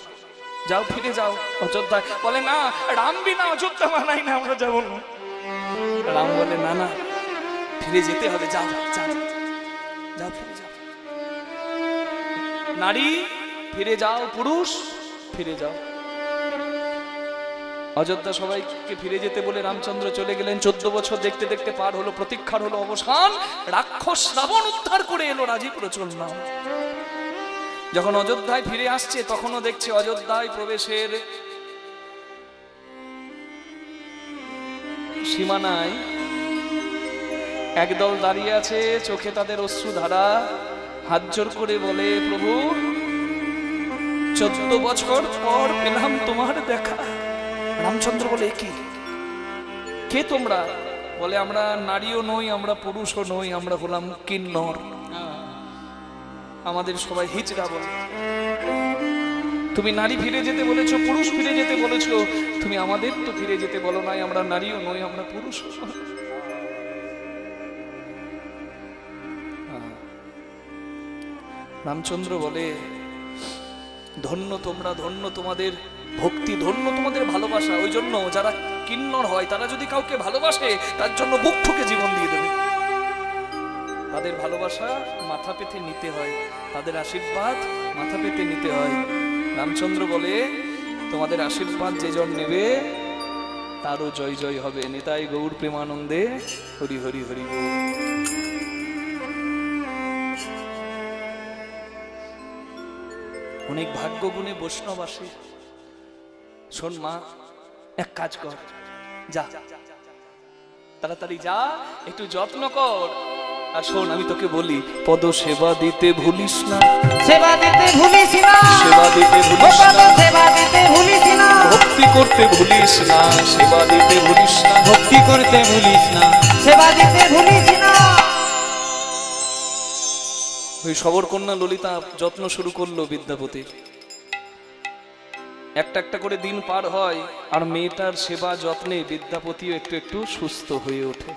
যাও ফিরে যাও অযোধ্যায় বলে না রাম বিনা অযোধ্যা মানাই না আমরা যাবো না রাম বলে না না ফিরে যেতে হবে যাও যাও যাও ফিরে যাও নারী ফিরে যাও পুরুষ ফিরে যাও অযোধ্যা সবাইকে ফিরে যেতে বলে রামচন্দ্র চলে গেলেন 14 বছর দেখতে দেখতে পার হলো প্রতীক্ষার হলো অবসান রাক্ষস রাবণ উদ্ধার করে এলো রাজীব প্রচল নাম যখন অযোধ্যায় ফিরে আসছে তখনও দেখছে অযোধ্যায় প্রবেশের সীমানায় একদল দাঁড়িয়ে আছে চোখে তাদের অশ্রুধারা হাত জোর করে বলে প্রভু 14 বছর পর পেলাম তোমার দেখা রামচন্দ্র বলে কি কে তোমরা বলে আমরা নারীও নই আমরা পুরুষও নই আমরা হলাম কিন্নর আমাদের সবাই হিজড়া বলে তুমি নারী ফিরে যেতে বলেছো, পুরুষ ফিরে যেতে বলেছো, তুমি আমাদের তো ফিরে যেতে বলো নাই। আমরা নারীও নই, আমরা পুরুষ। রামচন্দ্র বলে, ধন্য তোমরা, ধন্য তোমাদের ভক্তি, ধন্য তোমাদের ভালোবাসা। ওই জন্য যারা কিন্নর হয় তারা যদি কাউকে ভালোবাসে তার জন্য বুক ঠুকে জীবন দিয়ে দেবে। তাদের ভালোবাসা মাথা পেতে নিতে হয়, তাদের আশীর্বাদ মাথা পেতে নিতে হয়। রামচন্দ্র বলে, তোমাদের আশীর্বাদ যে জন নেবে তারও জয় জয় হবে। নিতাই গৌর প্রেমানন্দে হরি হরি হরি বল। অনেক ভাগ্য গুণে বৈষ্ণব আসে। শোন মা, এক কাজ কর, যা তাড়াতাড়ি যা, একটু যত্ন কর। আর শোন, আমি তোকে বলি, পদ সেবা দিতে ভুলিস না, সেবা দিতে ভুলিস না, সেবা দিতে ভুলিস না, সেবা দিতে ভুলিস না, ভক্তি করতে ভুলিস না, সেবা দিতে ভুলিস না, ভক্তি করতে ভুলিস না, সেবা দিতে ভুলিস না। ওই সবর কন্যা ললিতা যত্ন শুরু করলো বিদ্যাপতির। একটা একটা করে দিন পার হয়, আর মেয়েটার সেবা যত্নে বিদ্যাপতিও একটু একটু সুস্থ হয়ে ওঠে।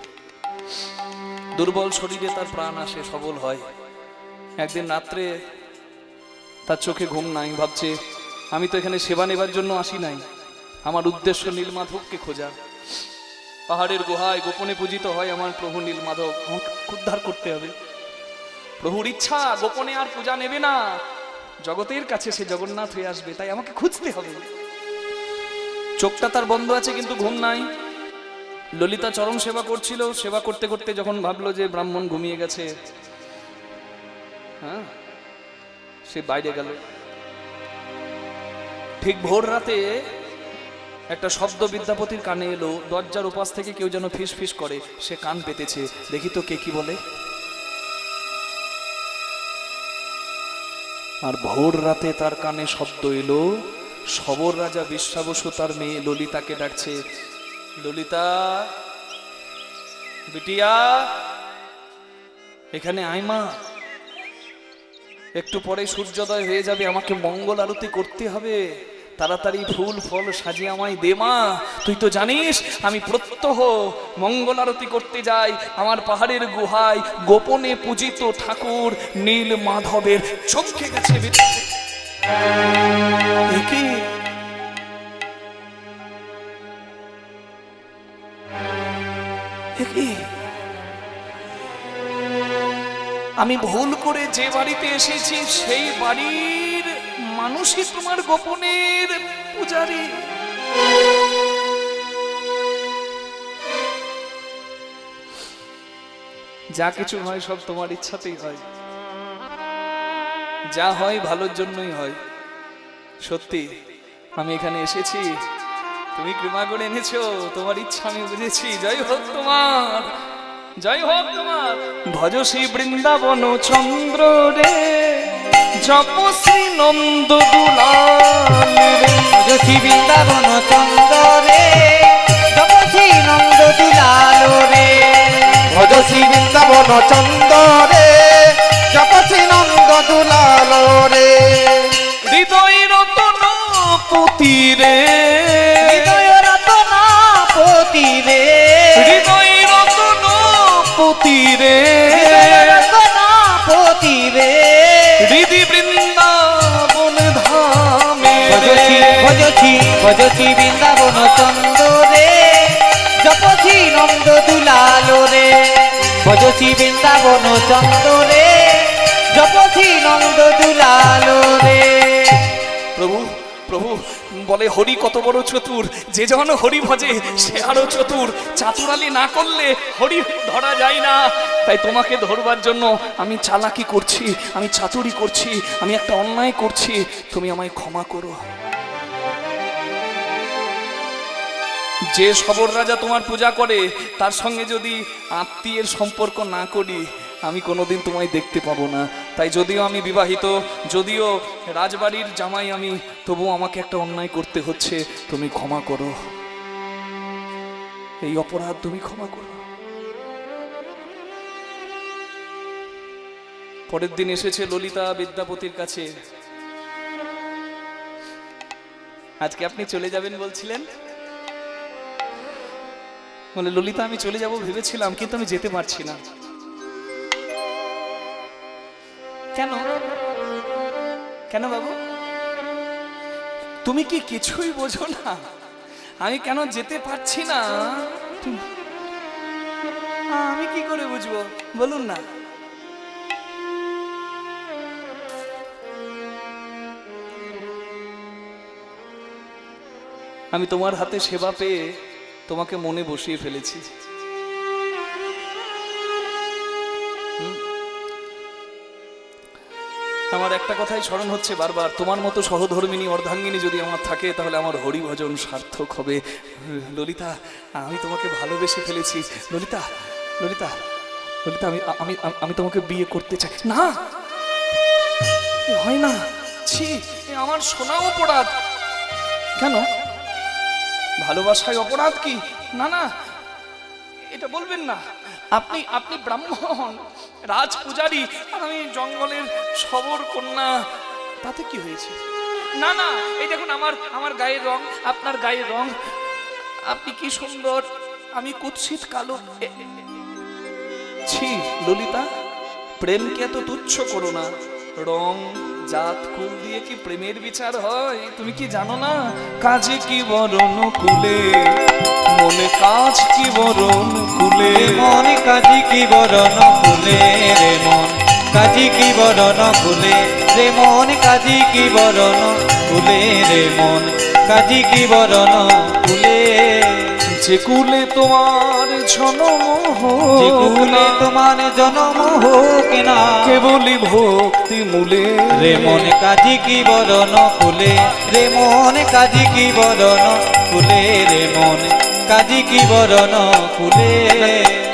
দুর্বল শরীরে তার প্রাণ আসে, সবল হয়। একদিন রাত্রে তার চোখে ঘুম নাই, ভাবছে আমি তো এখানে সেবা নেবার জন্য আসি নাই, আমার উদ্দেশ্য নীলমাধবকে খোঁজা। পাহাড়ের গুহায় গোপনে পূজিত হয় আমার প্রভু নীলমাধব, আমাকে উদ্ধার করতে হবে। প্রভুর ইচ্ছা, গোপনে আর পূজা নেবে না, জগতের কাছে সে জগন্নাথ হয়ে আসবে, তাই আমাকে খুঁজতে হবে। চোখটা তার বন্ধ আছে কিন্তু ঘুম নাই। ললিতা চরম সেবা করছিল, সেবা করতে করতে যখন ভাবলো যে ব্রাহ্মণ ঘুমিয়ে গেছে, হ্যাঁ, সে বাইরে গেল। ঠিক ভোর রাতে একটা শব্দ বিদ্যাপতির কানে এলো, দরজার উপাস থেকে কেউ যেন ফিস ফিস করে। সে কান পেতেছে, দেখি তো কে কি বলে। আর ভোর রাতে তার কানে শব্দ এলো, সবর রাজা বিশ্বাবসু তার মেয়ে ললিতাকে ডাকছে, ললিতা বিটিয়া, এখানে আয় মা, একটু পরে সূর্যোদয় হয়ে যাবে, আমাকে মঙ্গল আরতি করতে হবে, তাড়াতাড়ি ফুল ফল সাজিয়ে আমায় দে মা। তুই তো জানিস আমি প্রত্যহ মঙ্গল আরতি করতে যাই আমার পাহাড়ের গুহায়, গোপনে পূজিত ঠাকুর নীল মাধবের। চমকে গেছে কি, আমি ভুল করে যে বাড়িতে এসেছি সেই বাড়ির মানুষই তোমার গোপনের পূজারী। যা কিছু হয় সব তোমার ইচ্ছাতেই হয়, যা হয় ভালোর জন্যই হয়। সত্যি আমি এখানে এসেছি, তুমি কৃপা করে এনেছো, তোমার ইচ্ছা আমি বুঝেছি। জয় হোক তোমার, জয় হোক তোমার। ভজ শ্রী বৃন্দাবন চন্দ্র রে, জপ শ্রী নন্দ দুলাল রে, ভজ শ্রী বৃন্দাবন চন্দ্র রে, জপ শ্রী নন্দ দুলাল রে, ভজ শ্রী বৃন্দাবন চন্দ রে, জপ শ্রী নন্দ দুলাল রে। হৃদয় রতন পতি রে, হৃদয় রতনা পতি রে, হৃদয় রতন পতি রে, হৃদয় রতনা পতি রে, হৃদি বৃন্দাবন ধামে রে। ভজ শ্রী বৃন্দাবন চন্দ্র রে, জপ শ্রী নন্দ দুলাল রে, ভজ শ্রী বৃন্দাবন চন্দ্র রে, জপ শ্রী নন্দ দুলাল রে। প্রভু প্রভু বলে, হরি কত বড় চতুর, যে জন হরি ভজে সে আরো চতুর, চাতুরালি না করলে হরি ধরা যায় না। তাই তোমাকে ধরবার জন্য আমি চালাকি করছি, আমি চাতুরি করছি, আমি একটা অন্যায় করছি, তুমি আমায় ক্ষমা করো। যে সবর রাজা তোমার পূজা করে তার সঙ্গে যদি আত্মীয়ের সম্পর্ক না করি, আমি কোনোদিন তোমায় দেখতে পাবো না। তাই যদিও আমি বিবাহিত, যদিও রাজবাড়ির জামাই আমি, তবু আমাকে একটা অন্যায় করতে হচ্ছে, তুমি ক্ষমা করো, এই অপরাধ তুমি ক্ষমা করো। পরের দিন এসেছে ললিতা বিদ্যাপতির কাছে। আজকে আপনি চলে যাবেন বলছিলেন, বলে ললিতা আমি চলে যাব ভেবেছিলাম, কিন্তু আমি যেতে পারছি না। কেন কেন বাবু, তুমি কি কিছুই বোঝো না আমি কেন যেতে পারছি না? আমি কি করে বুঝবো বলুন না। আমি তোমার হাতে সেবা পেয়ে তোমাকে মনে বসিয়ে ফেলেছি। আমার একটা কথাই স্মরণ হচ্ছে বারবার, তোমার মতো সহধর্মিনী অর্ধাঙ্গিনী যদি আমার থাকে তাহলে আমার হরিভজন সার্থক হবে। ললিতা আমি তোমাকে ভালোবেসে ফেলেছি। ললিতা ললিতা ললিতা আমি আমি আমি তোমাকে বিয়ে করতে চাই। না হয় না, ছি, আমার শোনা অপরাধ। কেন, ভালোবাসায় অপরাধ কি? না না, এটা বলবেন না। আপনি আপনি ব্রাহ্মণ, রাজ পূজারী, আমি জঙ্গলের শবর কন্যা, তাতে কি হয়েছে? না না, এই দেখুন আমার আমার গায়ের রং, আপনার গায়ের রং, আপনি কি সুন্দর, আমি কুৎসিত কালো। ছি ললিতা, প্রেমকে এত তুচ্ছ করো না। রং জাত কুল দিয়ে কি প্রেমের বিচার হয়? তুমি কি জানো না, কাজে কি বরণ কুলে, মনে কাজ কি বরণ কুলে, মন কাজী কি বরণ কুলে রে মন, কাজী কি বরণ কুলে রে মন, কাজী কি বরণ কুলে রে মন, কাজী কি বরণ কুলে। যে কুলে তোমার জনম যে হোক কুলে না, তোমার জনম হোক না, কেবলি ভক্তি মূলে রে মন কাজী কি বরণ কুলে রে মন, কাজী কি বরণ কুলে রে মন, কাজী কি বরণ কুলে।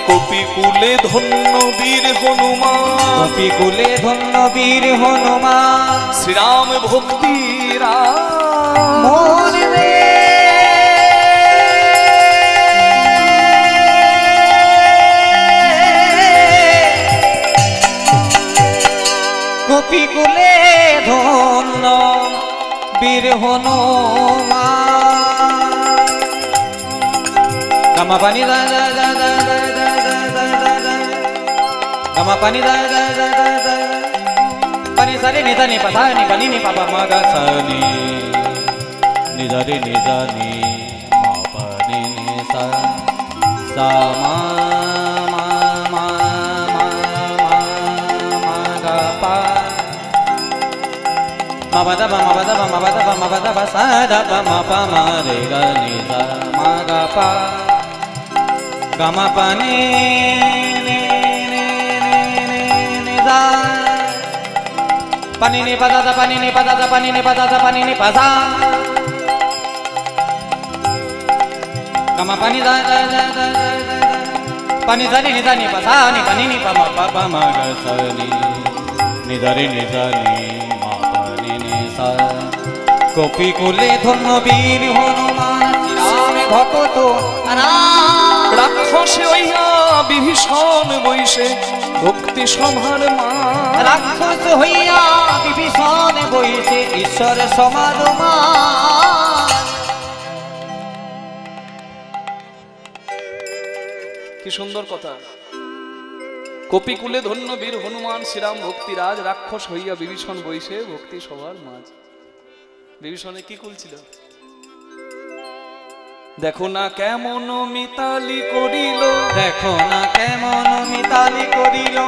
কপি কুলে ধন্য বীর হনুমান, কপি কুলে ধন্য বীর হনুমান, শ্রীরাম ভক্তি মন রে কপি কুলে ধন্য বীর হনুমান। গামা পানি দা দা দা দা দা দা দা দা দা, গামা পানি দা দা দা দা দা, পানি সারে নিজা নি পা নি পানি নি পা পা মা গা সা নি, নিজা রে নিজা নি মা পা নি নি সা, সা মা মা মা মা মা গা পা, মা বা দা বা মা বা দা বা মা বা দা বা মা বা দা বা সা দা বা মা পা মা রে গা নি সা মা গা পা, গা মা পা নি নি নি নি নি নি দা, পানি নি পা দা দা পানি নি পা দা দা পানি নি পা দা দা পানি নি পা সা, গা মা পানি দা দা দা দা দা দা, পানি সা নি দা নি পা সা নি পানি নি পা মা পা পা মা গা সা নি, নি দা রে নি দা নি মা পা নি নি সা। কপি কুলে ধন্য বীর হনুমান, শ্রীরামে ভকত রাম, রাক্ষসে হইয়া বিভীষণ বৈশে ভক্তি সভার মা, রাক্ষস হইয়া বিভীষণ বইছে ঈশ্বর সমারোমান। কি সুন্দর কথা। কপিকুলে ধন্য বীর হনুমান, শ্রীরাম ভক্তিরাজ, রাক্ষস হইয়া বিভীষণ বৈশে ভক্তি সবার মাঝ। বিভীষণে কি কুল ছিল? দেখো না কেমন মিতালি করিল, দেখো না কেমন মিতালি করিল,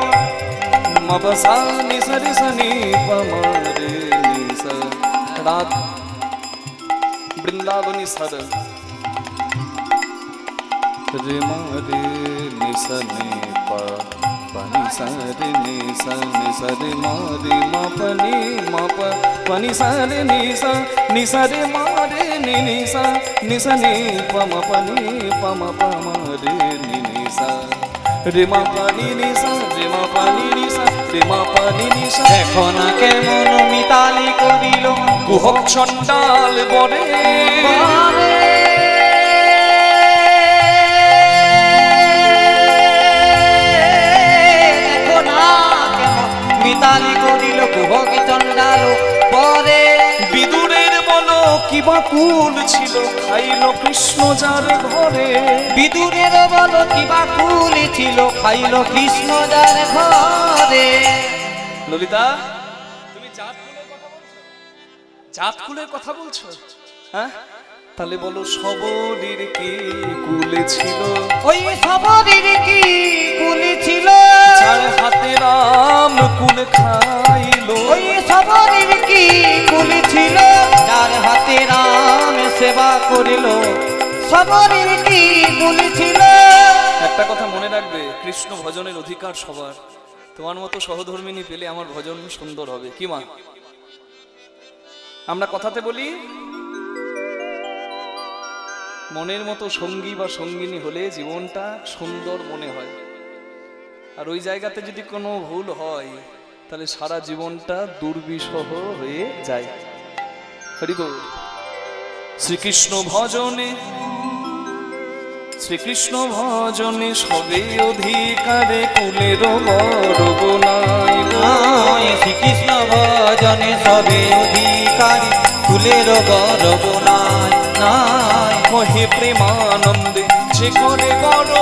মবসা নিসরি সনি পমারে নিস, রাত বৃন্দাবনী সর রে মারে নিসনে পা pani sa re ni sa re ma re ma pani sa re ni sa re ma re ni sa ni pa ma re ni sa re ma pani ni sa re ma pani ni sa re ma pani ni sa। দেখো না কেমন মিতালি করিল, কুহক চণ্ডাল বরে মিতালি করিল কুহকে চণ্ডাল পরে, বিদুরের বলো কি বা কুল ছিল খাইল কৃষ্ণ যার ঘরে। বিদুরের বলো কিবা কুল ছিল খাইল কৃষ্ণ যার ঘরে। ললিতা, তুমি জাত কুলের কথা বলছো? জাত কুলের কথা বলছো? হ্যাঁ, তাহলে বলো সবরীর কি কুলে ছিল? ওই সবরীর কি কুল ছিল? যার হাতে রাম কুল খাইলো। ওই সবরীর কি কুল ছিল? যার হাতে রাম সেবা করিল, সবরীর কি কুল ছিল? একটা কথা মনে রাখবে, কৃষ্ণ ভজনের অধিকার সবার। তোমার মতো সহধর্মিনী পেলে আমার ভজন সুন্দর হবে। কি মা? আমরা কথাতে বলি, মনের মতো সঙ্গী বা সঙ্গিনী হলে জীবনটা সুন্দর মনে হয়। আর ওই জায়গাতে যদি কোনো ভুল হয় তাহলে সারা জীবনটা দুর্বিষহ হয়ে যায়। হরি বল। শ্রীকৃষ্ণ ভজনে, শ্রীকৃষ্ণ ভজনে সবে অধিকারে কুলের গর্ব নাই। শ্রীকৃষ্ণ ভজনে সবে অধিকারী কুলের গর্ব নাই। কহে প্রেমানন্দে যে করে গর্ব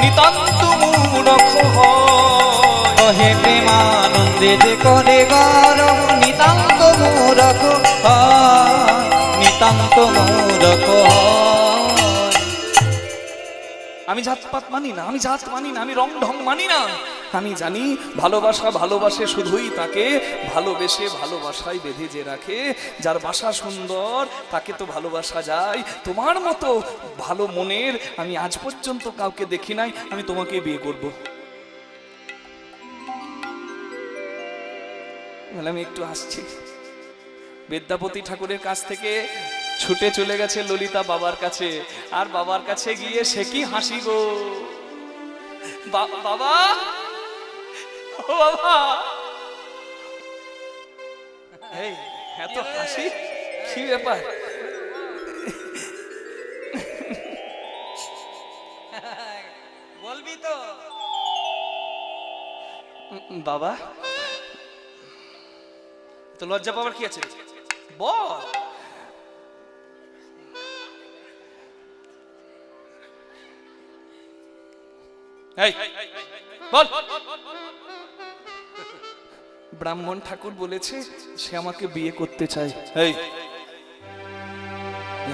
নিতান্ত মূরখ হয়। কহে প্রেমানন্দে যে করে গর্ব নিতান্ত মূরখ হয়, নিতান্ত মূরখ হয়। আমি জাতপাত মানি না, আমি জাত মানি না, আমি রং ঢং মানি না। আমি জানি ভালোবাসা ভালোবাসে শুধুই তাকে ভালোবেসে ভালোবাসায় বেঁধে যে রাখে। যার বাসা সুন্দর তাকে তো ভালোবাসা যায়। তোমার মতো ভালো মনের আমি আজ পর্যন্ত কাউকে দেখি নাই। আমি তোমাকে বিয়ে করব। আমি একটু আসছি। বিদ্যাপতি ঠাকুরের কাছ থেকে ছুটে চলে গেছে ললিতা বাবার কাছে। আর বাবার কাছে গিয়ে সে কি হাসি গো। বাবা, ও বাবা, এই এত হাসি কি ব্যাপার? বলবি তো বাবা, তো লজ্জা পাবার কি আছে? বল। বল। ব্রাহ্মণ ঠাকুর বলেছে সে আমাকে বিয়ে করতে চায়। এই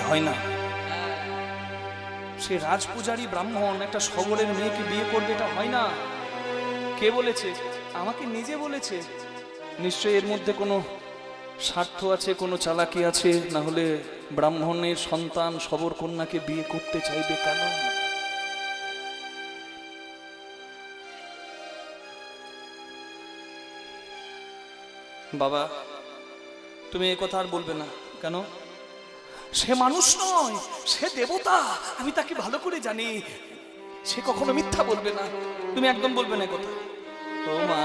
হয় না, সে রাজপূজারী ব্রাহ্মণ একটা শহরের মেয়েকে বিয়ে করবে, এটা হয় না। কে বলেছে? আমাকে নিজে বলেছে। নিশ্চয়ই এর মধ্যে কোনো স্বার্থ আছে, কোনো চালাকি আছে, না হলে ব্রাহ্মণের সন্তান শবর কন্যাকে বিয়ে করতে চাইবে কেন? বাবা, তুমি এই কথা আর বলবে না কেন? সে মানুষ নয়, সে দেবতা। আমি তাকে ভালো করে জানি, সে কখনো মিথ্যা বলবে না। তুমি একদম বলবে না কথা। ও মা,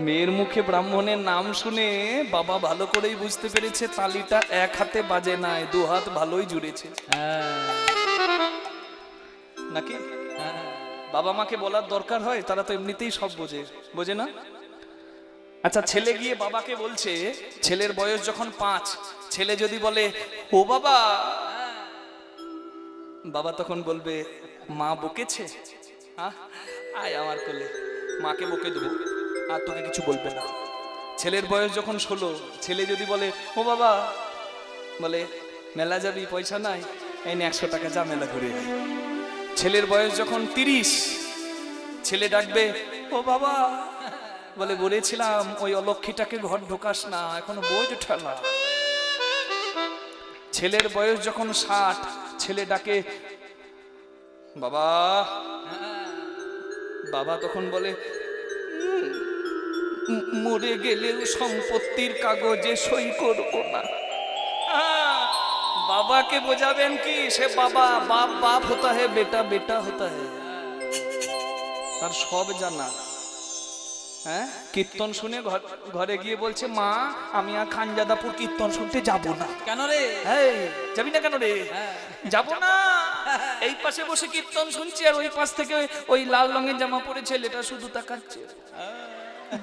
মেয়ের মুখে ব্রাহ্মণের নাম শুনে বাবা ভালো করেই বুঝতে পেরেছে তালিটা এক হাতে বাজে নাই, দু হাত ভালোই জুড়েছে নাকি? বাবা মাকে বলার দরকার হয়, তারা তো এমনিতেই সব বোঝে, বোঝে না? আচ্ছা, ছেলে গিয়ে বাবাকে বলছে, ছেলের বয়স যখন 5, ছেলে যদি বলে ও বাবা, বাবা তখন বলবে মা বকেছে, আয় আমার কোলে, মাকে বকে দেবো, আর তোকে কিছু বলবে না। ছেলের বয়স যখন 16, ছেলে যদি বলে ও বাবা, বলে মেলা যাবি, পয়সা নাই, এই নে 100 টাকা, যা মেলা ঘুরে আয়। ছেলের বয়স যখন 30, ছেলে ডাকবে ও বাবা, বলে বলেছিলাম ওই অলক্ষীটাকে ঘর ঢোকাস না, এখনো বোঝ ঠেলা। ছেলের বয়স যখন 60, ছেলে ডাকে বাবা, বাবা তখন বলে মরে গেলেও সম্পত্তির কাগজে সই করবো না। বাবাকে বোঝাবেন কি? সে বাবা, বাপ বাপ হতা হে, বেটা বেটা হতা হে, তার সব জানা। হ্যাঁ, কীর্তন শুনে ঘরে গিয়ে বলছে মা, আমি আর খানজাদাপুর কীর্তন শুনতে যাব না। কেন রে? যাবি না কেন রে? যাব না। এই পাশে বসে কীর্তন শুনছি, আর ওই পাশ থেকে ওই লাল রঙের জামা পরে ছেলেটা শুধু তাকাচ্ছে,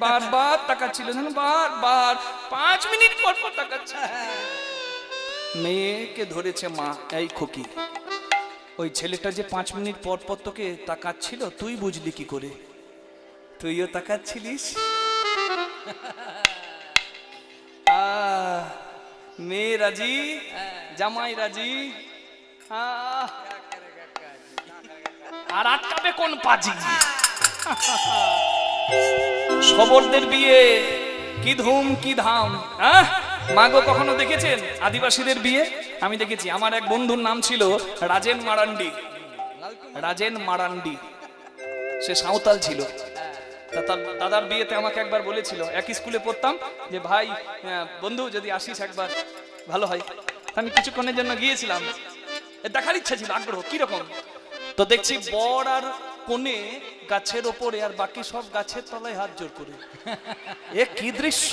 বারবার তাকাচ্ছিল, জানো, বারবার 5 মিনিট পর পর তাকাচ্ছে। মেয়েকে ধরেছে মা, এই খোকি, ওই ছেলেটা যে 5 মিনিট পর পর তোকে তাকাচ্ছিল, তুই বুঝলি কি করে? তুইও তাকাচ্ছিলিস? মেয়ে রাজি, জামাই রাজি, আর আটকাবে কোন পাজি? সবরদের বিয়ে কি ধুম কি ধাম, হ্যাঁ? মাগো কখনো দেখেছেন আদিবাসীদের বিয়ে? আমি দেখেছি। আমার এক বন্ধুর নাম ছিল রাজেন মারান্ডি। রাজেন মারান্ডি, সে সাঁওতাল ছিল। তা তার দাদার বিয়েতে আমাকে একবার বলেছিল, একই স্কুলে পড়তাম, যে ভাই বন্ধু যদি আসিস একবার ভালো হয়। আমি কিছুক্ষণের জন্য গিয়েছিলাম, দেখার ইচ্ছা ছিল, আগ্রহ কিরকম। তো দেখছি বর আর কোণে গাছের ওপরে, আর বাকি সব গাছের তলায় হাত জোর করে। এ কি দৃশ্য,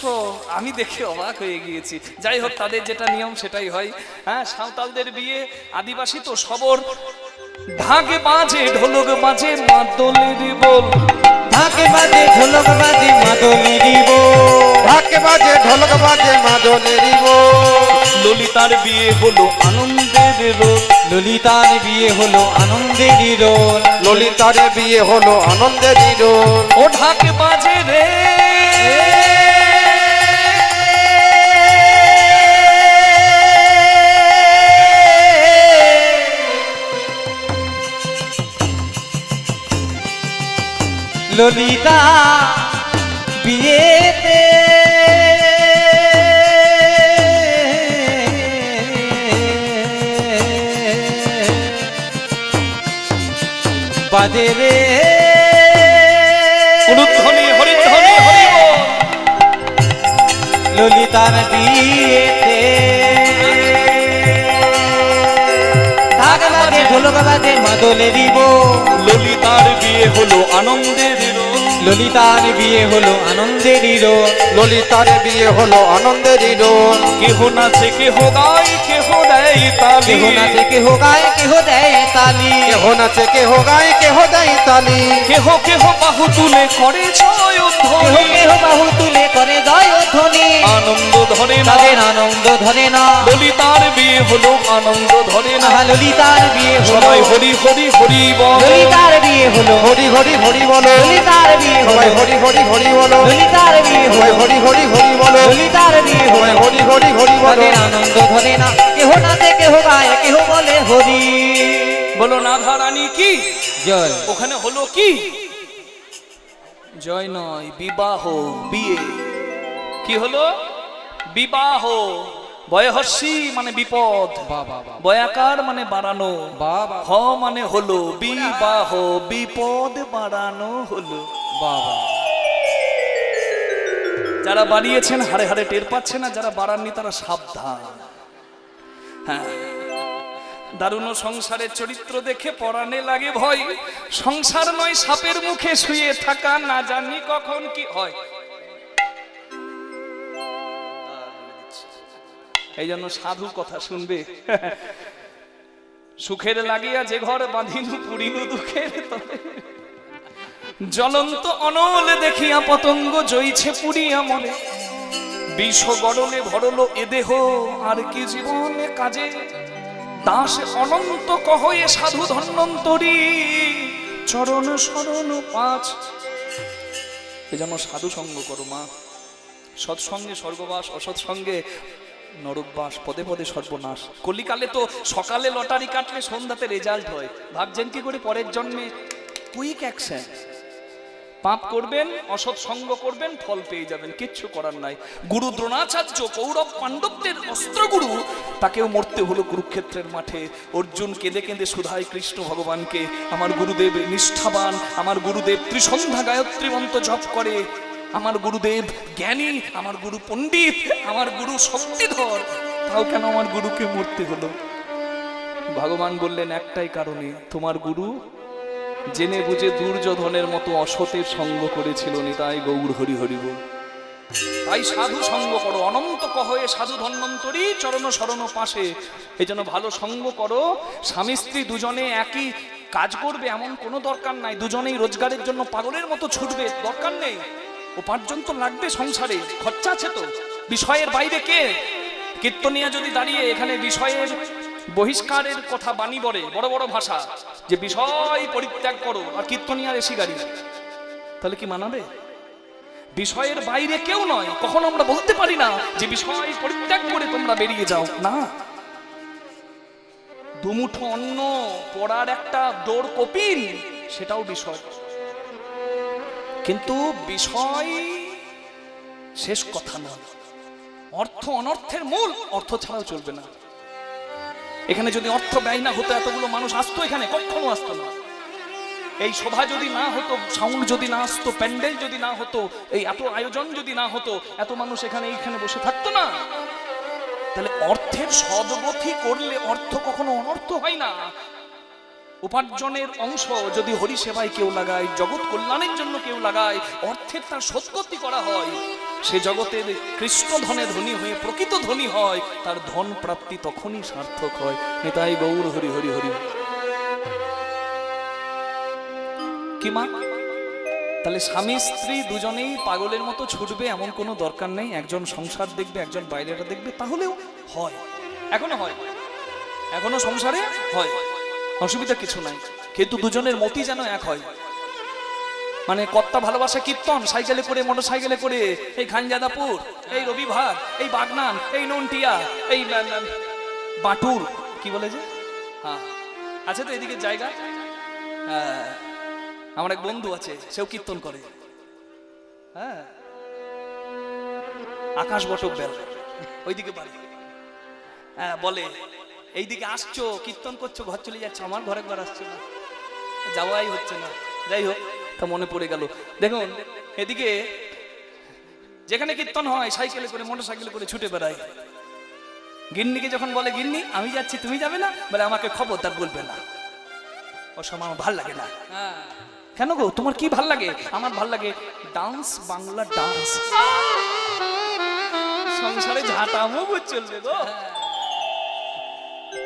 আমি দেখে অবাক হয়ে গিয়েছি। যাই হোক, তাদের যেটা নিয়ম সেটাই হয়। হ্যাঁ, সাঁওতালদের বিয়ে, আদিবাসী তো সবর। ঢাকে বাজে ঢোলক বাজে মাদলের বল, ঢাকে বাজে ঢোলক বাজে মাদলেরই বল, ঢাকে বাজে ঢোলক বাজে মাদলেরই বল। ললিতার বিয়ে হলো আনন্দের রোল, ললিতার বিয়ে হলো আনন্দেরই রোল, ললিতার বিয়ে হলো আনন্দেরই রোল। ও ঢাকে বাজে রে ললিতা বিয়েতে বাজে রে উলুধ্বনি হরিধ্বনি হরিবোল। ললিতার বিয়েতে ঢাক বাজে ঢোলক বাজে মাদলেরই বল, ললিতার বিয়ে হলো আনন্দের রোল, ললিতার বিয়ে হলো আনন্দেরই রোল, ললিতার বিয়ে হলো আনন্দেরই রোল। কেহ নাচে কেহ গায় কেহ দেয় তালি, কেহ নাচে কেহ গায় কেহ দেয় তালি, কেহ নাচে কেহ গায় কেহ দেয় তালি। কেহ কেহ বাহু তুলে করে জয়ধ্বনি, কেহ কেহ বাহু তুলে করে জয় ধ্বনি। আনন্দ ধরে না, তাদের আনন্দ ধরে না, ললিতার বিয়ে হলো আনন্দ ধরে না। আহা ললিতার বিয়ে হলো, সবাই হরি হরি হরি বল, ললিতার বিয়ে হলো, হরি হরি হরি বলো, ললিতার বিয়ে হলো, সবাই হরি হরি হরি বলো, ললিতার বিয়ে সবাই হলো, হরি হরি হরি বলো, ললিতার বিয়ে হলো। সবাই হরি হরি হরি বলো। তাদের আনন্দ ধরে না, কেহ নাচে কেহ গায় কেহ বলে হরি। বলো রাধা রানী কি? জয়। ওখানে হলো কি? জয় নয়, বিবাহ, বিয়ে। কি হলো? বিবাহ। বয়হস্যি মানে বিপদ, বয়াকার মানে বাড়ানো, হ মানে হলো, বিবাহ বিপদ বাড়ানো হলো। যারা বাড়িয়েছেন হারে হারে টের পাচ্ছে না, যারা বাড়াননি তারা সাবধান। হ্যাঁ, দারুণ সংসারের চরিত্র দেখে পরাণে লাগে ভয়। সংসার নয় সাপের মুখে শুয়ে থাকা, না জানি কখন কি হয়। এই জন্য সাধু কথা শুনবে। সুখের লাগিয়া যে ঘর বাঁধিনু পুরিনু দুঃখের তলে, জ্বলন্ত অনল দেখিয়া পতঙ্গ জইছে পুরিয়া মনে। বিষ গড়লে ভরলো এ দেহ, আর কি জীবনে কাজে। দাস অনন্ত কহয়ে সাধু ধন্বন্তরী, চরণ শরণ পাঁচ। এজন্য সাধু সঙ্গ করো মা। সৎসঙ্গে স্বর্গবাস, অসৎসঙ্গে নরকবাস, পদে পদে সর্বনাশ। কলিকালে তো সকালে লটারি কাটলে সন্ধ্যাতে রেজাল্ট হয়। ভাবছেন কি করে পরের জন্মে কুইক অ্যাকশন। পাপ করবেন, অসৎ সঙ্গ করবেন, ফল পেয়ে যাবেন, কিচ্ছু করার নাই। গুরু দ্রোণাচার্য, কৌরব পাণ্ডবদের অস্ত্রগুরু, তাকেও মরতে হলো কুরুক্ষেত্রের মাঠে। অর্জুন কেঁদে কেঁদে শুধায় কৃষ্ণ ভগবানকে, আমার গুরুদেব নিষ্ঠাবান, আমার গুরুদেব ত্রিসন্ধ্যা গায়ত্রী মন্ত্র জপ করে, আমার গুরুদেব জ্ঞানী, আমার গুরু পণ্ডিত, আমার গুরু শক্তিধর, তাও কেন আমার গুরুকে মরতে হলো? ভগবান বললেন একটাই কারণে, তোমার গুরু জেনে বুঝে দুর্যোধনের মতো অসতের সঙ্গ করেছিল। নিতাই গৌর হরি হরি বল। তাই সাধু সঙ্গ করো, অনন্ত কহয়ে সাধু ধন্বন্তরী, চরণ শরণ পাশে। এই জন্য ভালো সঙ্গ করো। স্বামী স্ত্রী দুজনে একই কাজ করবে এমন কোনো দরকার নাই। দুজনেই রোজগারের জন্য পাগলের মতো ছুটবে, দরকার নেই। উপার্জন তো লাগবে, সংসারে খরচা আছে তো। বিষয়ের বাইরে কে? কীর্তনিয়া যদি দাঁড়িয়ে এখানে বিষয়ের বহিষ্কারের কথা বাণী বলে, বড় বড় ভাষা, যে বিষয় পরিত্যাগ করো, আর কীর্তনিয়ার এসি গাড়ি, তাহলে কি মানাবে? বিষয়ের বাইরে কেউ নয়, কখনো আমরা বলতে পারি না যে বিষয় পরিত্যাগ করে তোমরা বেরিয়ে যাও, না। দুমুঠো অন্ন, পড়ার একটা দৌড় কপিন, সেটাও বিষয়, কিন্তু বিষয় শেষ কথা নয়। অর্থ অনর্থের মূল, অর্থ ছাড়াও চলবে না। এখানে যদি অর্থ ব্যয় না হতো, এতগুলো মানুষ আসতো এখানে? কখনো আসতো না। এই শোভা যদি না হতো, সাউন্ড যদি না আসতো, প্যান্ডেল যদি না হতো, এই এত আয়োজন যদি না হতো, এত মানুষ এইখানে বসে থাকতো না। তাহলে অর্থের সদ্গতি করলে অর্থ কখনো অনর্থ হয় না। উপার্জনের অংশ যদি হরি সেবায় কেউ লাগায়, জগৎ কল্যাণের জন্য কেউ লাগায়, অর্থের তার সদ্গতি করা হয়, সে জগতের কৃষ্ণ ধনে ধনী হয়ে প্রকৃত ধনী হয়, তার ধন প্রাপ্তি তখনই সার্থক হয়। নিতাই গৌর হরি হরি হরি। কি মা? তাহলে স্বামী স্ত্রী দুজনেই পাগলের মতো ছুটবে এমন কোনো দরকার নেই। একজন সংসার দেখবে, একজন বাইরেটা দেখবে, তাহলেও হয়। এখনো হয়, এখনো সংসারে হয়, অসুবিধা কিছু নাই, কিন্তু দুজনের মতি যেন এক হয়। মানে কর্তা ভালোবাসা কীর্তন, সাইকেলে করে, মোটর সাইকেলে করে, এই খানজাদাপুর, এই রবিভাগ, এই বাগনান, এই নন্টিয়া, এই বাটুর, কি বলে যে, হ্যাঁ আছে তো এদিকে জায়গা। হ্যাঁ, আমার এক বন্ধু আছে, সেও কীর্তন করে। হ্যাঁ, আকাশ বটক বেল, ওইদিকে বাড়ি। হ্যাঁ, বলে এইদিকে আসছো, কীর্তন করছো, ঘর চলে যাচ্ছে, আমার ঘরে ঘর আসছে না, যাওয়াই হচ্ছে না। যাই হোক, তা মনে পড়ে গেল। দেখুন এদিকে যেখানে কীর্তন হয়, সাইকেলে করে, মোটর সাইকেলে করে ছুটে বেড়ায়। গিন্নিকে যখন বলে, গিন্নি আমি যাচ্ছি, তুমি যাবে না? বলে আমাকে খবরদার বলবে না, ও সময় আমার ভাল লাগে না। কেন গো, তোমার কি ভাল লাগে? আমার ভাল লাগে ডান্স, বাংলা ডান্স। সংসারে ঝাঁটামো চলবে গো।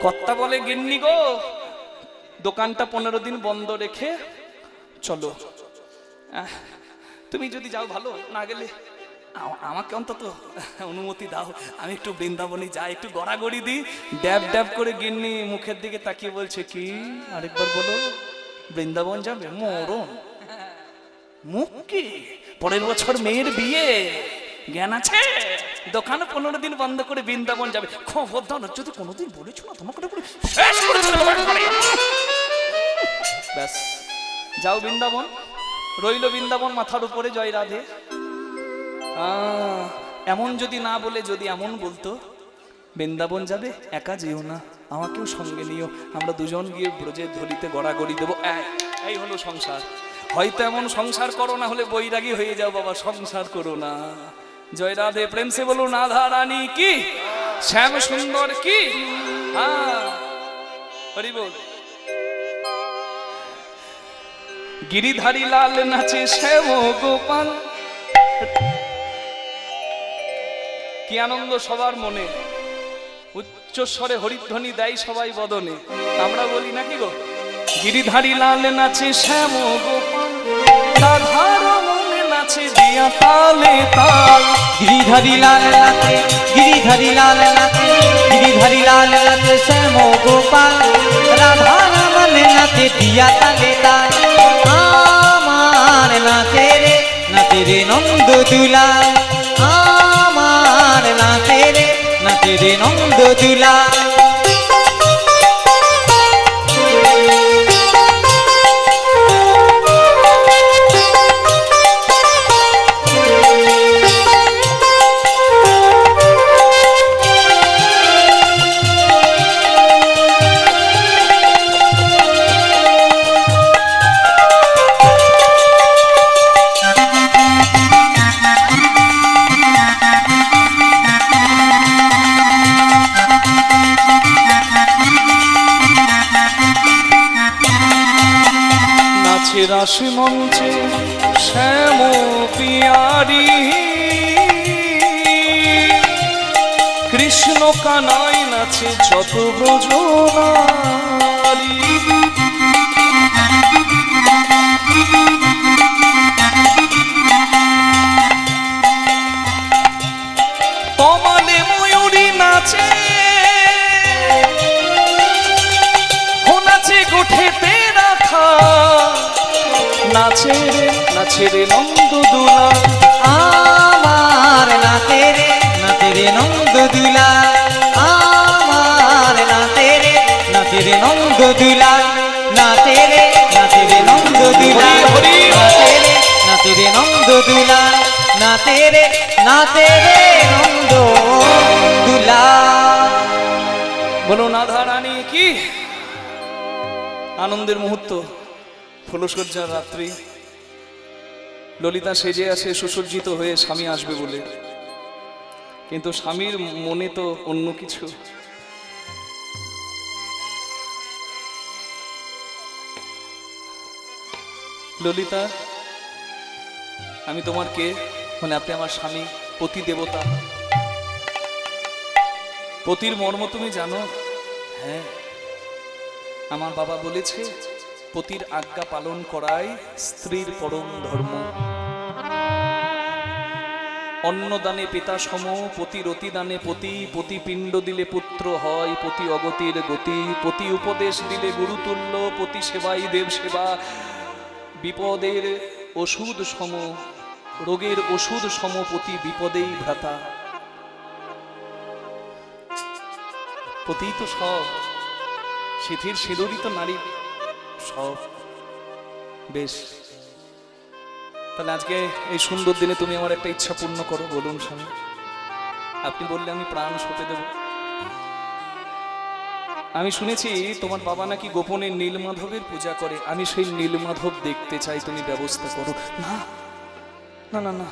কর্তা বলে, গিন্নি গো, দোকানটা 15 দিন বন্ধ রেখে চলো, তুমি যদি যাও ভালো, না গেলে আমাকে অন্তত অনুমতি দাও, আমি একটু বৃন্দাবনে যাই, একটু গড়াগড়ি দিই। ড্যাব ড্যাব করে গিন্নি মুখের দিকে তাকিয়ে বলছে, কি? আরেকবার বলো, বৃন্দাবন যাবে? মরণ মুখ কি? পরের বছর মেয়ের বিয়ে, জ্ঞান আছে? দোকান 15 দিন বন্ধ করে বৃন্দাবন যাবে? খবরদার, যদি কোনোদিন বলেছো না, তোমাকে শেষ করে দেব। ব্যাস, যাও বৃন্দাবন, রইল বৃন্দাবন মাথার উপরে, জয় রাধে। এমন যদি না বলে, যদি এমন বলতো, বৃন্দাবন যাবে, একা যেও না, আমাকেও সঙ্গে নিও, আমরা দুজন গিয়ে ব্রজের ধরিতে গড়াগড়ি দেবো। এই হলো সংসার। হয়তো এমন সংসার করো, না হলে বৈরাগী হয়ে যাও বাবা, সংসার করো না। জয় রাধে, প্রেম সে বলুন রাধা রানী কি, শ্যাম সুন্দর কি। হ্যাঁ, হরি বল। গিরিধারী লাল নাচে শ্যাম গোপাল, কি আনন্দ সবার মনে, উচ্চ স্বরে হরিধ্বনি দেয় সবাই বদনে। আমরা বলি নাকি গো, গিরিধারী লাল নাচে শ্যাম গোপাল, রাধার মনে নাচে দিয়া তালে তাল। গিরিধারী লাল নাচে, গিরিধারী লাল নাচে, গিরিধারী লাল নাচে শ্যাম গোপাল, রাধার মনে নাচে দিয়া তালে তাল। আমার নাচে রে, নাচে রে নন্দ দুলাল, আমার নাচে রে, নাচে রে নন্দ দুলাল। রাস মঞ্চে শ্যাম পিয়ারি, কৃষ্ণ কানাই নাচে যত ব্রজ নারী। তমালে ময়ূরী নাচ নাচে রে নাচে রে নন্দ দুলাল, আমার নাচে রে নন্দ দুলাল, আমার নাচে রে নন্দ দুলাল, নাচে রে নন্দ দুলাল, হরি হরি নাচে রে নন্দ দুলাল, নাচে রে নন্দ দুলাল। বলো রাধা রানী কি আনন্দের মুহূর্ত। ফুলসজ্জার রাত্রি, ললিতা সেজে আছে সুসজ্জিত হয়ে স্বামী আসবে বলে, কিন্তু স্বামীর মনে তো অন্য কিছু। ললিতা, আমি তোমার কে? মানে আপনি আমার স্বামী, পতি দেবতা। পতির মর্ম তুমি জানো? হ্যাঁ, আমার বাবা বলেছে পতির আজ্ঞা পালন করাই স্ত্রীর পরম ধর্ম। অন্নদানে পিতা সম, পতি রতিদানে পতি, পতি পিণ্ড দিলে পুত্র হয়, পতি অগতির গতি, পতি উপদেশ দিলে গুরুতুল্য, পতি সেবাই দেব সেবা, বিপদের ওষুধ সম, রোগের ওষুধ সম, পতি বিপদেই ভ্রাতা। পতি তো সব, সিথির সিঁদুরই তো নারী সব। বেশ, তাহলে আজকে এই সুন্দর দিনে তুমি আমার একটা ইচ্ছা পূর্ণ করো। বলুন স্বামী। আপনি বললে আমি প্রাণ সঁপে দেব। আমি শুনেছি তোমার বাবা নাকি গোপনে নীলমাধবের পূজা করে, আমি সেই নীলমাধব দেখতে চাই, তুমি ব্যবস্থা করো। না না না না,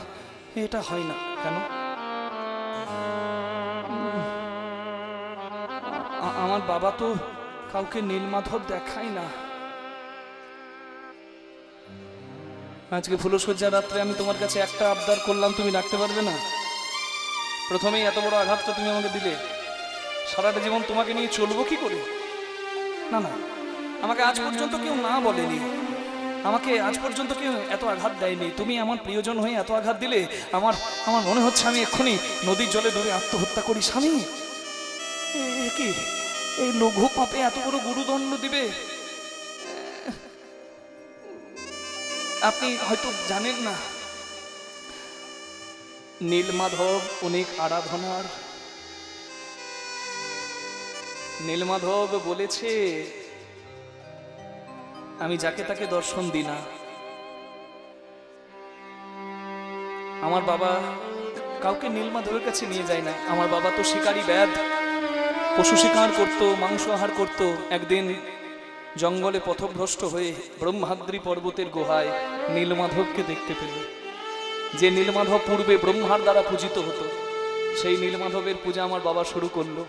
এটা হয় না। কেন? আমার বাবা তো কাউকে নীলমাধব দেখায় না। আজকে ফুলসজ্জা রাত্রে আমি তোমার কাছে একটা আবদার করলাম, তুমি রাখতে পারবে না? প্রথমেই এত বড় আঘাতটা তুমি আমাকে দিলে, সারাটা জীবন তোমাকে নিয়ে চলবো কি করে? না না, আমাকে আজ পর্যন্ত কেউ না বলেনি, আমাকে আজ পর্যন্ত কেউ এত আঘাত দেয়নি। তুমি আমার প্রিয়জন হয়ে এত আঘাত দিলে আমার আমার মনে হচ্ছে আমি এক্ষুনি নদীর জলে ডুবে আত্মহত্যা করি। স্বামী, কি এই লঘু পাপে এত বড় গুরুদণ্ড দিবে? আপনি হয়তো জানেন না, নীলমাধব অনেক আরাধনার। নীলমাধব বলেছে আমি যাকে তাকে দর্শন দিই না। আমার বাবা কাউকে নীলমাধবের কাছে নিয়ে যায় না। আমার বাবা তো শিকারী ব্যাধ, পশু শিকার করত, মাংস আহার করত। একদিন জঙ্গলে পথভ্রষ্ট হয়ে ব্রহ্মাদ্রি পর্বতের গুহায় নীলমাধবকে দেখতে পেল। যে নীলমাধব পূর্বে ব্রহ্মার দ্বারা পূজিত হতো, সেই নীলমাধবের পূজা আমার বাবা শুরু করলো।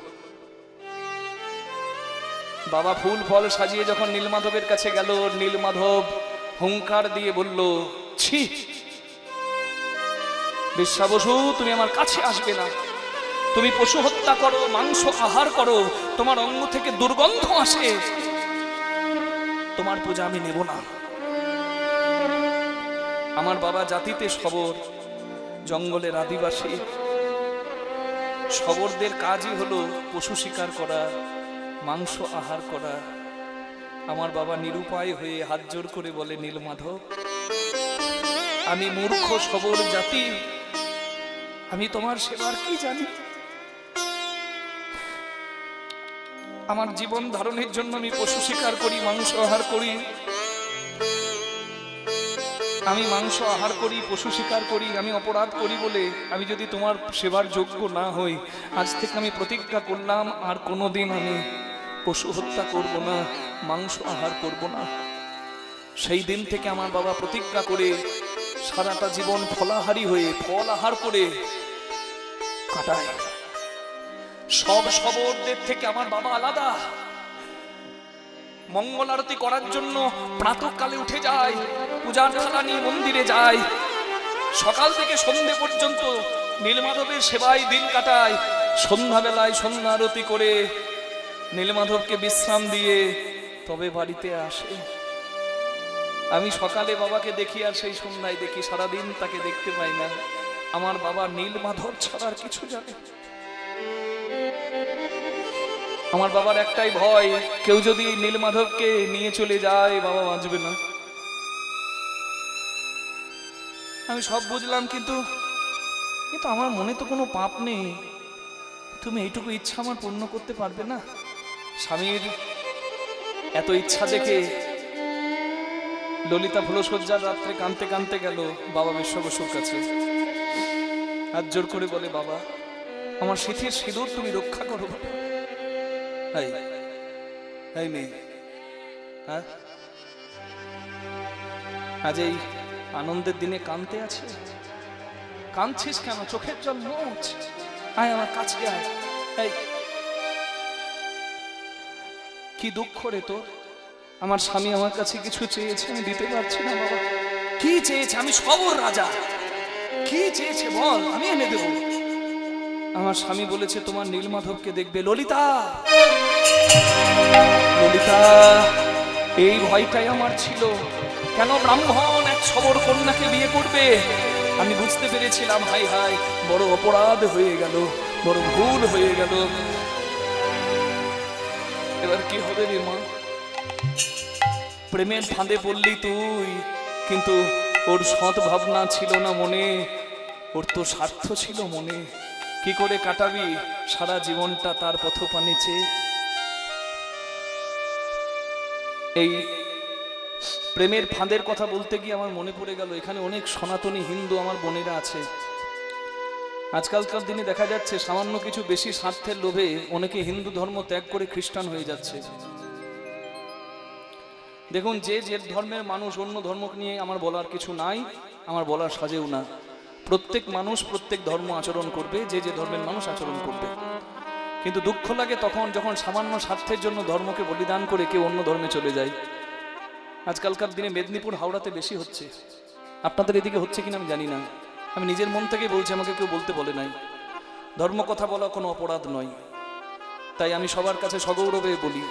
বাবা ফুল ফল সাজিয়ে যখন নীলমাধবের কাছে গেল, নীলমাধব হুঙ্কার দিয়ে বলল, ছি বিশ্বাবসু, তুমি আমার কাছে আসবে না। তুমি পশু হত্যা করো, মাংস আহার করো, তোমার অঙ্গ থেকে দুর্গন্ধ আসে, তোমার পূজা আমি নেব না। আমার বাবা জাতিতে শবর, জঙ্গলের আদিবাসী। শবরদের কাজই হলো পশু শিকার করা, মাংস আহার করা। আমার বাবা নিরুপায় হয়ে হাত জোর করে বলে, নীলমাধব, আমি মূর্খ শবর জাতি, আমি তোমার সেবার কি জানি? আমার জীবন ধারণের জন্য আমি পশু শিকার করি, মাংস আহার করি। আমি মাংস আহার করি, পশু শিকার করি, আমি অপরাধ করি বলে আমি যদি তোমার সেবার যোগ্য না হই, আজ থেকে আমি প্রতিজ্ঞা করলাম আর কোনোদিন আমি পশু হত্যা করব না, মাংস আহার করব না। সেই দিন থেকে আমার বাবা প্রতিজ্ঞা করে সারাটা জীবন ফলাহারি হয়ে ফল আহার করে কাটায়। সব শবরদের থেকে আমার বাবা আলাদা। মঙ্গল আরতি করার জন্য প্রাতঃকালে উঠে যায়, পূজার থালা নিয়ে মন্দিরে যায়, সকাল থেকে সন্ধ্যে পর্যন্ত নীলমাধবের সেবায় দিন কাটায়। সন্ধ্যাবেলায় সন্ধ্যা আরতি করে নীলমাধবকে বিশ্রাম দিয়ে তবে বাড়িতে আসে। আমি সকালে বাবাকে দেখি আর সেই সন্ধ্যায় দেখি, সারাদিন তাকে দেখতে পাই না। আমার বাবা নীলমাধব ছাড়ার কিছু জানে। আমার বাবার একটাই ভয়, কেউ যদি নীলমাধবকে নিয়ে চলে যায় বাবা বাঁচবে না। আমি সব বুঝলাম, কিন্তু আমার মনে তো কোনো পাপ নেই। তুমি এইটুকু ইচ্ছা আমার পূর্ণ করতে পারবে না? স্বামীর এত ইচ্ছা দেখে ললিতা ফুলশয্যার রাত্রে কাঁদতে কাঁদতে গেল বাবা বিশ্ব বসুর কাছে। হাত জোর করে বলে, বাবা আমার সিঁথির সিঁদুর তুমি রক্ষা করো। এই মেয়ে, হ্যাঁ আজ এই আনন্দের দিনে কাঁদতে আছে? কাঁদছিস কেন? চোখের জল মোচ, আয় আমার কাছে আয়। এই কি দুঃখ রে তোর? আমার স্বামী আমার কাছে কিছু চেয়েছে, আমি দিতে পারছি না বাবা। কি চেয়েছে? আমি সবর রাজা, কি চেয়েছে বল, আমি এনে দেব। আমার স্বামী বলেছে তোমার নীলমাধবকে দেখবে। ললিতা, ললিতা, এই ভয়টাই আমার ছিল। কেন ব্রাহ্মণ এক সবর কন্যাকে বিয়ে করবে? আমি বুঝতে পেরেছিলাম, হাই হাই বড় অপরাধ হয়ে গেল, বড় ভুল হয়ে গেল। এবার কি হবে রে মা? প্রেমের ফাঁদে পড়লি তুই, কিন্তু ওর সৎ ভাবনা ছিল না মনে, ওর তো স্বার্থ ছিল মনে। কি করে কাটাবি সারা জীবনটা তার পথপানে চেয়ে? এই প্রেমের ফাঁদের কথা বলতে গিয়ে আমার মনে পড়ে গেল, এখানে অনেক সনাতনী হিন্দু আমার বোনেরা আছে। আজকালকার দিনে দেখা যাচ্ছে সামান্য কিছু বেশি স্বার্থের লোভে অনেকে হিন্দু ধর্ম ত্যাগ করে খ্রিস্টান হয়ে যাচ্ছে। দেখুন, যে যে ধর্মের মানুষ, অন্য ধর্ম নিয়ে আমার বলার কিছু নাই, আমার বলার সাজেও না। প্রত্যেক মানুষ প্রত্যেক ধর্ম আচরণ করবে, যে যে ধর্মের মানুষ আচরণ করবে। কিন্তু দুঃখ লাগে তখন যখন সামান্য স্বার্থের জন্য ধর্মকে বলিদান করে কেউ অন্য ধর্মে চলে যায়। আজকালকার দিনে মেদিনীপুর হাওড়াতে বেশি হচ্ছে, আপনাদের এদিকে হচ্ছে কিনা আমি জানি না। আমি নিজের মন থেকে বলছি, আমাকে কেউ বলতে বলে নাই। ধর্ম কথা বলা কোনো অপরাধ নয়, তাই আমি সবার কাছে সগৌরবে বলি,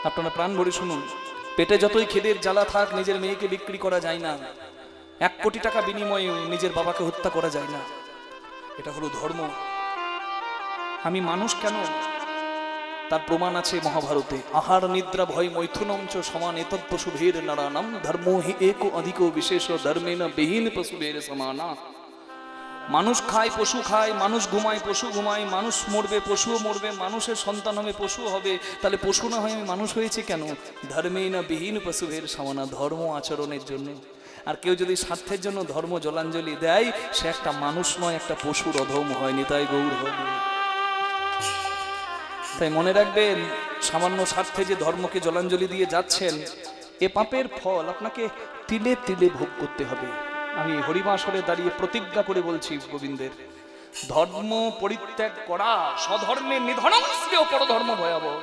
আপনারা প্রাণ ভরে শুনুন। পেটে যতই খিদের জ্বালা থাক, নিজের মেয়েকে বিক্রি করা যায় না। 1 কোটি টাকা বিনিময়ে নিজের বাবাকে হত্যা করা যায় না। এটা হলো ধর্ম। আমি মানুষ কেন, তার প্রমাণ আছে মহাভারতে। আহার নিদ্রা ভয় মৈথুনম চ সমান এতৎ পশুভের নারানাম ধর্মো হি এক অধিক বিশেষ ধর্মেন বিহীন পশুভের সমানা। মানুষ খায়, পশু খায়, মানুষ ঘুমায়, পশু ঘুমায়, মানুষ মরবে, পশুও মরবে, মানুষের সন্তান হবে, পশু হবে। তাহলে পশু না হয় আমি মানুষ হয়েছি কেন? ধর্মেন বিহীন পশুভের সমানা, ধর্ম আচরণের জন্য। আর কেউ যদি স্বার্থের জন্য ধর্ম জলাঞ্জলি দেয়, সে একটা মানুষ নয়, একটা পশুর অধম হয়নি। তাই গৌর হয়। তাই মনে রাখবেন, সামান্য স্বার্থে যে ধর্মকে জলাঞ্জলি দিয়ে যাচ্ছেন, এ পাপের ফল আপনাকে তিলে তিলে ভোগ করতে হবে। আমি হরিবাসরে দাঁড়িয়ে প্রতিজ্ঞা করে বলছি গোবিন্দের, ধর্ম পরিত্যাগ করা স্বধর্মের নিধনম শ্রেয়, পরধর্ম ভয়াবহ।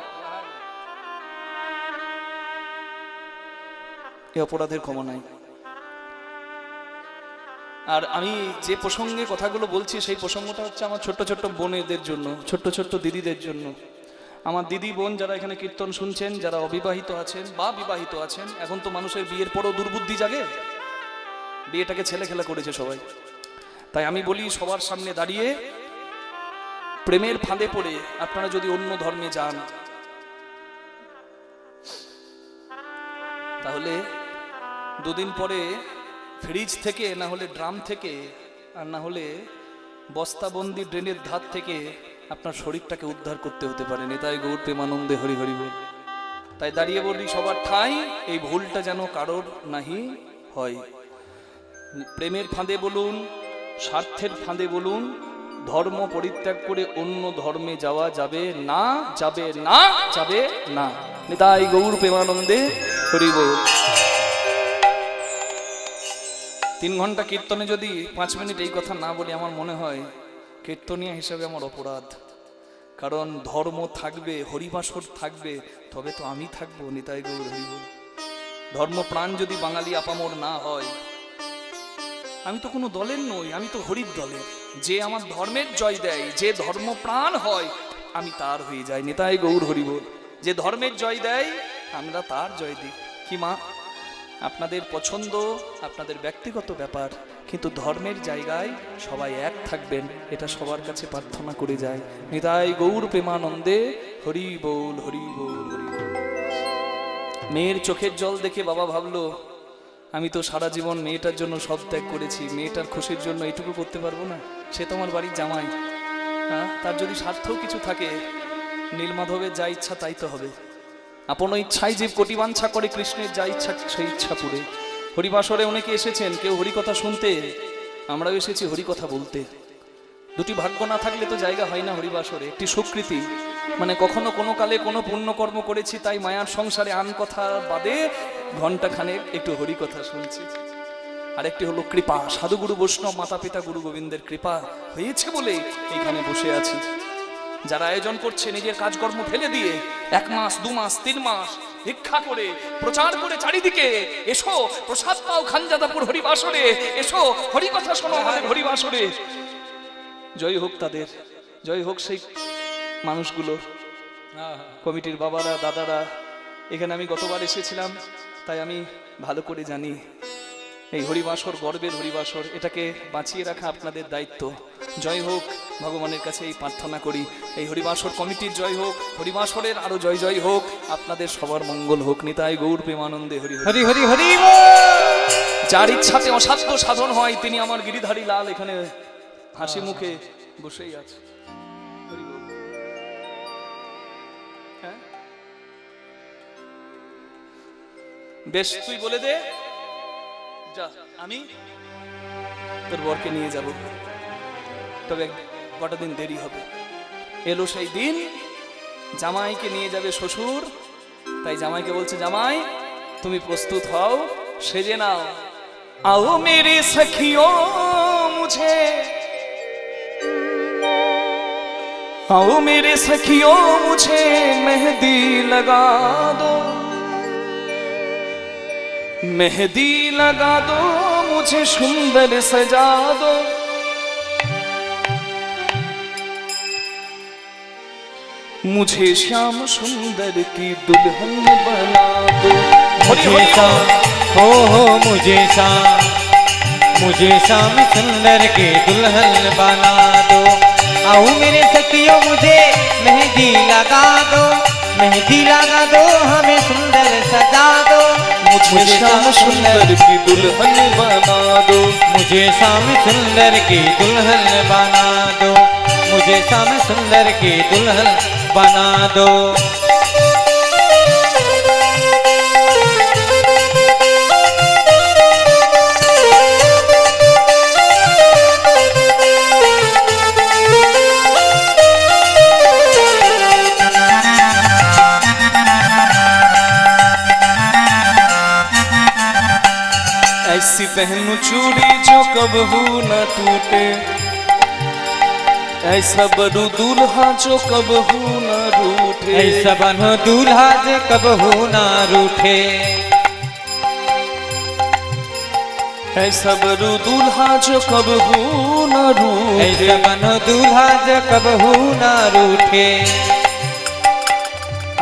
এ অপরাধের ক্ষমা নাই। আর আমি যে প্রসঙ্গে কথাগুলো বলছি, সেই প্রসঙ্গটা হচ্ছে আমার ছোট্ট ছোট্ট বোনেদের জন্য, ছোট্ট ছোট্ট দিদিদের জন্য। আমার দিদি বোন যারা এখানে কীর্তন শুনছেন, যারা অবিবাহিত আছেন বা বিবাহিত আছেন। এখন তো মানুষের বিয়ের পরও দুর্বুদ্ধি জাগে, বিয়েটাকে ছেলে খেলা করেছে সবাই। তাই আমি বলি সবার সামনে দাঁড়িয়ে, প্রেমের ফাঁদে পড়ে আপনারা যদি অন্য ধর্মে যান, তাহলে 2 দিন পরে ফ্রিজ থেকে, না হলে ড্রাম থেকে, আর না হলে বস্তাবন্দি ড্রেনের ধার থেকে আপনার শরীরটাকে উদ্ধার করতে হতে পারে। নিতাই গৌর প্রেমানন্দে হরি হরি বল। তাই দাঁড়িয়ে বলি সবার ঠাঁই, এই ভুলটা যেন কারোর নাহি হয়। প্রেমের ফাঁদে বলুন, স্বার্থের ফাঁদে বলুন, ধর্ম পরিত্যাগ করে অন্য ধর্মে যাওয়া যাবে না, যাবে না, যাবে না। নিতাই গৌর প্রেমানন্দে হরি বল। 3 ঘন্টা কীর্তনে যদি 5 মিনিট এই কথা না বলি, আমার মনে হয় কীর্তনিয়া হিসাবে আমার অপরাধ। কারণ ধর্ম থাকবে, হরিবাসর থাকবে, তবে তো আমি থাকবো। নিতাই গৌর হরি বল। ধর্মপ্রাণ যদি বাঙালি আপামর না হয়, আমি তো কোনো দলের নই, আমি তো হরির দলের। যে আমার ধর্মের জয় দেয়, যে ধর্মপ্রাণ হয়, আমি তার হয়ে যাই। নিতাই গৌর হরি বল। যে ধর্মের জয় দেয়, আমরা তার জয় দিই। কি মা, আপনাদের পছন্দ আপনাদের ব্যক্তিগত ব্যাপার, কিন্তু ধর্মের জায়গায় সবাই এক থাকবেন, এটা সবার কাছে প্রার্থনা করে যায়। নিতাই গৌর প্রেমানন্দে হরি বল হরি বল হরি বল। মেয়ের চোখের জল দেখে বাবা ভাবলো, আমি তো সারা জীবন মেয়েটার জন্য সব ত্যাগ করেছি, মেয়েটার খুশির জন্য এইটুকু করতে পারবো না? সে তো আমার বাড়ির জামাই, হ্যাঁ, তার যদি স্বার্থও কিছু থাকে, নীলমাধবের যা ইচ্ছা তাই তো হবে। আপন ইচ্ছাই জীব কোটি বাঞ্ছা করে, কৃষ্ণের যা ইচ্ছা সেই ইচ্ছা পুরে। হরিবাসরে অনেকে এসেছেন, কেউ হরিকথা শুনতে, আমরাও এসেছি হরিকথা বলতে। দুটি ভাগ্য না থাকলে তো জায়গা হয় না হরিবাসরে। একটি স্বীকৃতি, মানে কখনো কোনো কালে কোনো পুণ্যকর্ম করেছি, তাই মায়ার সংসারে আন কথা বাদে ঘণ্টাখানেক একটু হরিকথা শুনছি। আরেকটি হলো কৃপা, সাধুগুরু বৈষ্ণব মাতা পিতা গুরু গোবিন্দের কৃপা হয়েছে বলে এইখানে বসে আছি। যারা আয়োজন করছে নিজের কাজকর্ম ফেলে দিয়ে 1 মাস 2 মাস 3 মাস ভিক্ষা করে প্রচার করে চারিদিকে, এসো প্রসাদ পাও খানজাদাপুর হরিবাসরে, এসো হরিকথা শোনো আমাদের হরিবাসরে। জয় হোক তাদের, জয় হোক সেই মানুষগুলো, কমিটির বাবারা দাদারা। এখানে আমি গতবার এসেছিলাম, তাই আমি ভালো করে জানি এই হরিবাসর গর্বের হরিবাসর, এটাকে বাঁচিয়ে রাখা আপনাদের দায়িত্ব। জয় হোক, ভগবানের কাছে এই প্রার্থনা করি, এই হরিবাসর কমিটির জয় হোক, হরিবাসরের আরো জয় জয় হোক, আপনাদের সবার মঙ্গল হোক। নিতাই গৌর প্রেমানন্দে হরি হরি হরি হরি হরি। যার ইচ্ছাতে অসাধ্য সাধন হয়, তিনি আমার গিরিধারী লাল এখানে হাসি মুখে বসেই আছে। হরি বল। হ্যাঁ, বেশ, তুই বলে দে, যা আমি তোর বরকে নিয়ে যাব, তবে কটা দিন দেরি হবে। এলো সেই দিন, জামাইকে নিয়ে যাবে শ্বশুর, তাই জামাইকে বলছে, জামাই তুমি প্রস্তুত হও, সেজে নাও। आओ मेरे सखियों मुझे, आओ मेरे सखियों मुझे मेहंदी लगा दो, मेहंदी लगा दो, मुझे सुंदर सजा दो, मुझे श्याम सुंदर की दुल्हन बना दो। मुझे शाम हो मुझे शाम सुंदर की दुल्हन बना दो। आओ मेरे सखियों मुझे मेहंदी लगा दो, मेहंदी लगा दो, हमें सुंदर सजा दो, मुझे श्याम सुंदर की दुल्हन बना दो, मुझे शाम सुंदर की दुल्हन बना दो, मुझे शाम सुंदर की दुल्हन बना दो। ऐसी पहनू चूड़ी जो कबहू न टूटे, ऐसा बनू दूल्हा जो कबहू न रूठे, ऐसा बनो दूल्हा जो कबहू ना रूठे, ऐसा बनू दूल्हा जो कबहू न रूठे, ऐसा बनो दूल्हा जो कबहू ना रूठे।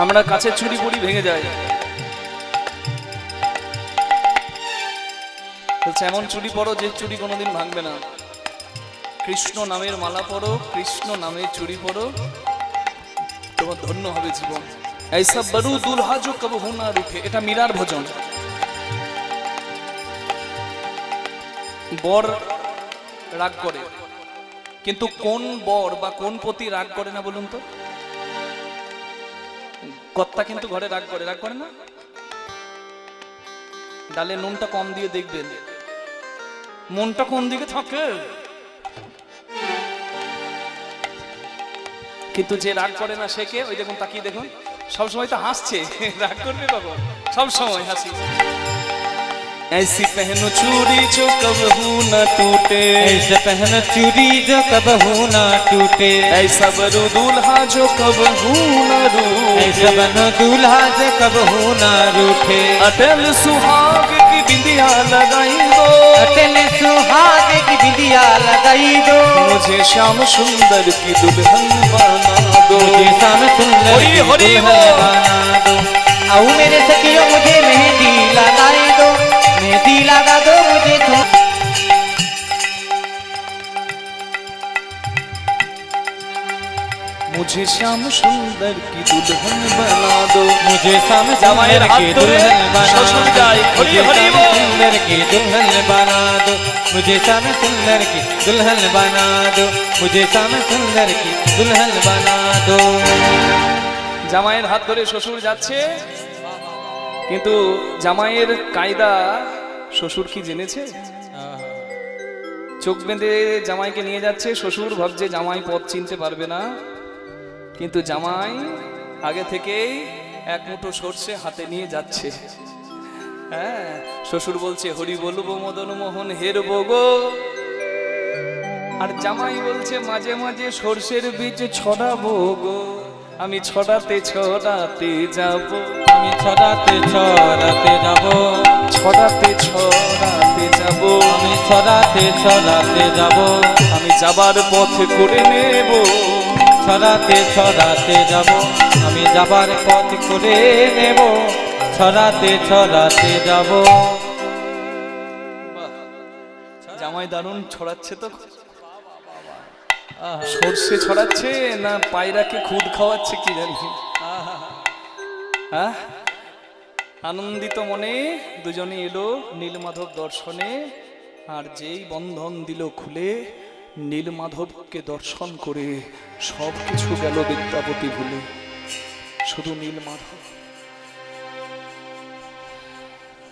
আমরা কাছে চুড়ি পরি ভেঙে যায়, বলছে এমন চুড়ি পরো যে চুড়ি কোনোদিন ভাঙবে না। কৃষ্ণ নামের মালা পরো, কৃষ্ণ নামের চুড়ি পরো, তোমার ধন্য হবে জীবন। ऐसा बरू दुल्हा जो कबहू ना रूठे, এটা মীরার ভজন। বর রাগ করে, কিন্তু কোন বর বা কোন পতি রাগ করে না বলুন তো? কর্তা কিন্তু ঘরে রাগ করে, রাগ করে না? ডালে নুনটা কম দিয়ে দেখবেন মনটা কোন দিকে থাকে। কিন্তু যে রাগ করে না সে কে? ওই দেখুন, তাকিয়ে দেখুন, সবসময় তো হাসছে, রাগ করবে কখন? সব সময় হাসি। ऐसी पहनो चूड़ी जो कबहू न टूटे, ऐसा पहनो चूड़ी जो कबहू ना टूटे, ऐसा बनो दूल्हा जो कबहू न रूठे, ऐसा बनो दूल्हा जो कबहू ना रूठे। अटल सुहाग की बिंदिया लगाई दो, अटल सुहाग की बिंदिया लगाई दो, मुझे श्याम सुंदर की दुल्हन बना दो, मुझे शाम सुंदर की हरि हरि दुल्हन बना दो। आओ मेरे सखियों मुझे मेहंदी लगाई दो, मुझे श्याम सुंदर की दुल्हन बना दो। मुझे श्याम জামাইয়ের सुंदर হাত की ধরে दुल्हन बना শ্বশুর दो। যায়, হরি मुझे হরি श्याम বল। सुंदर की दुल्हन बना दो। मुझे श्याम सुंदर की दुल्हन बना दो। मुझे श्याम सुंदर की दुल्हन बना दो। জামাইয়ের হাত ধরে শ্বশুর যাচ্ছে, কিন্তু জামাইয়ের কায়দা শ্বশুর কি জেনেছে? চোখ বেঁধে জামাইকে নিয়ে যাচ্ছে, শ্বশুর ভাবছে জামাই পথ চিনতে পারবে না, কিন্তু জামাই আগে থেকেই এক মুঠো সর্ষে হাতে নিয়ে যাচ্ছে। হ্যাঁ, শ্বশুর বলছে হরি বলবো মদন মোহন হেরবো গো, আর জামাই বলছে মাঝে মাঝে সর্ষের বীজ ছড়াবো গো, আমি ছড়াতে ছড়াতে যাব, আমি ছড়াতে ছড়াতে যাব। ছড়াতে ছড়াতে যাব, আমি ছড়াতে ছড়াতে যাব। আমি যাবার পথ করে নেব, ছড়াতে ছড়াতে যাব। আমি যাবার পথ করে নেব। ছড়াতে ছড়াতে যাব। জামাই দারুণ ছড়াচ্ছে তো। সর্ষে ছড়াচ্ছে না পায়রাকে খুদ খাওয়াচ্ছে কি জানি। হ্যাঁ, আনন্দিত মনে দুজনে এলো নীলমাধব দর্শনে, আর যেই বন্ধন দিল খুলে, নীলমাধবকে দর্শন করে সব কিছু গেল বিদ্যাপতি ভুলে, শুধু নীলমাধব।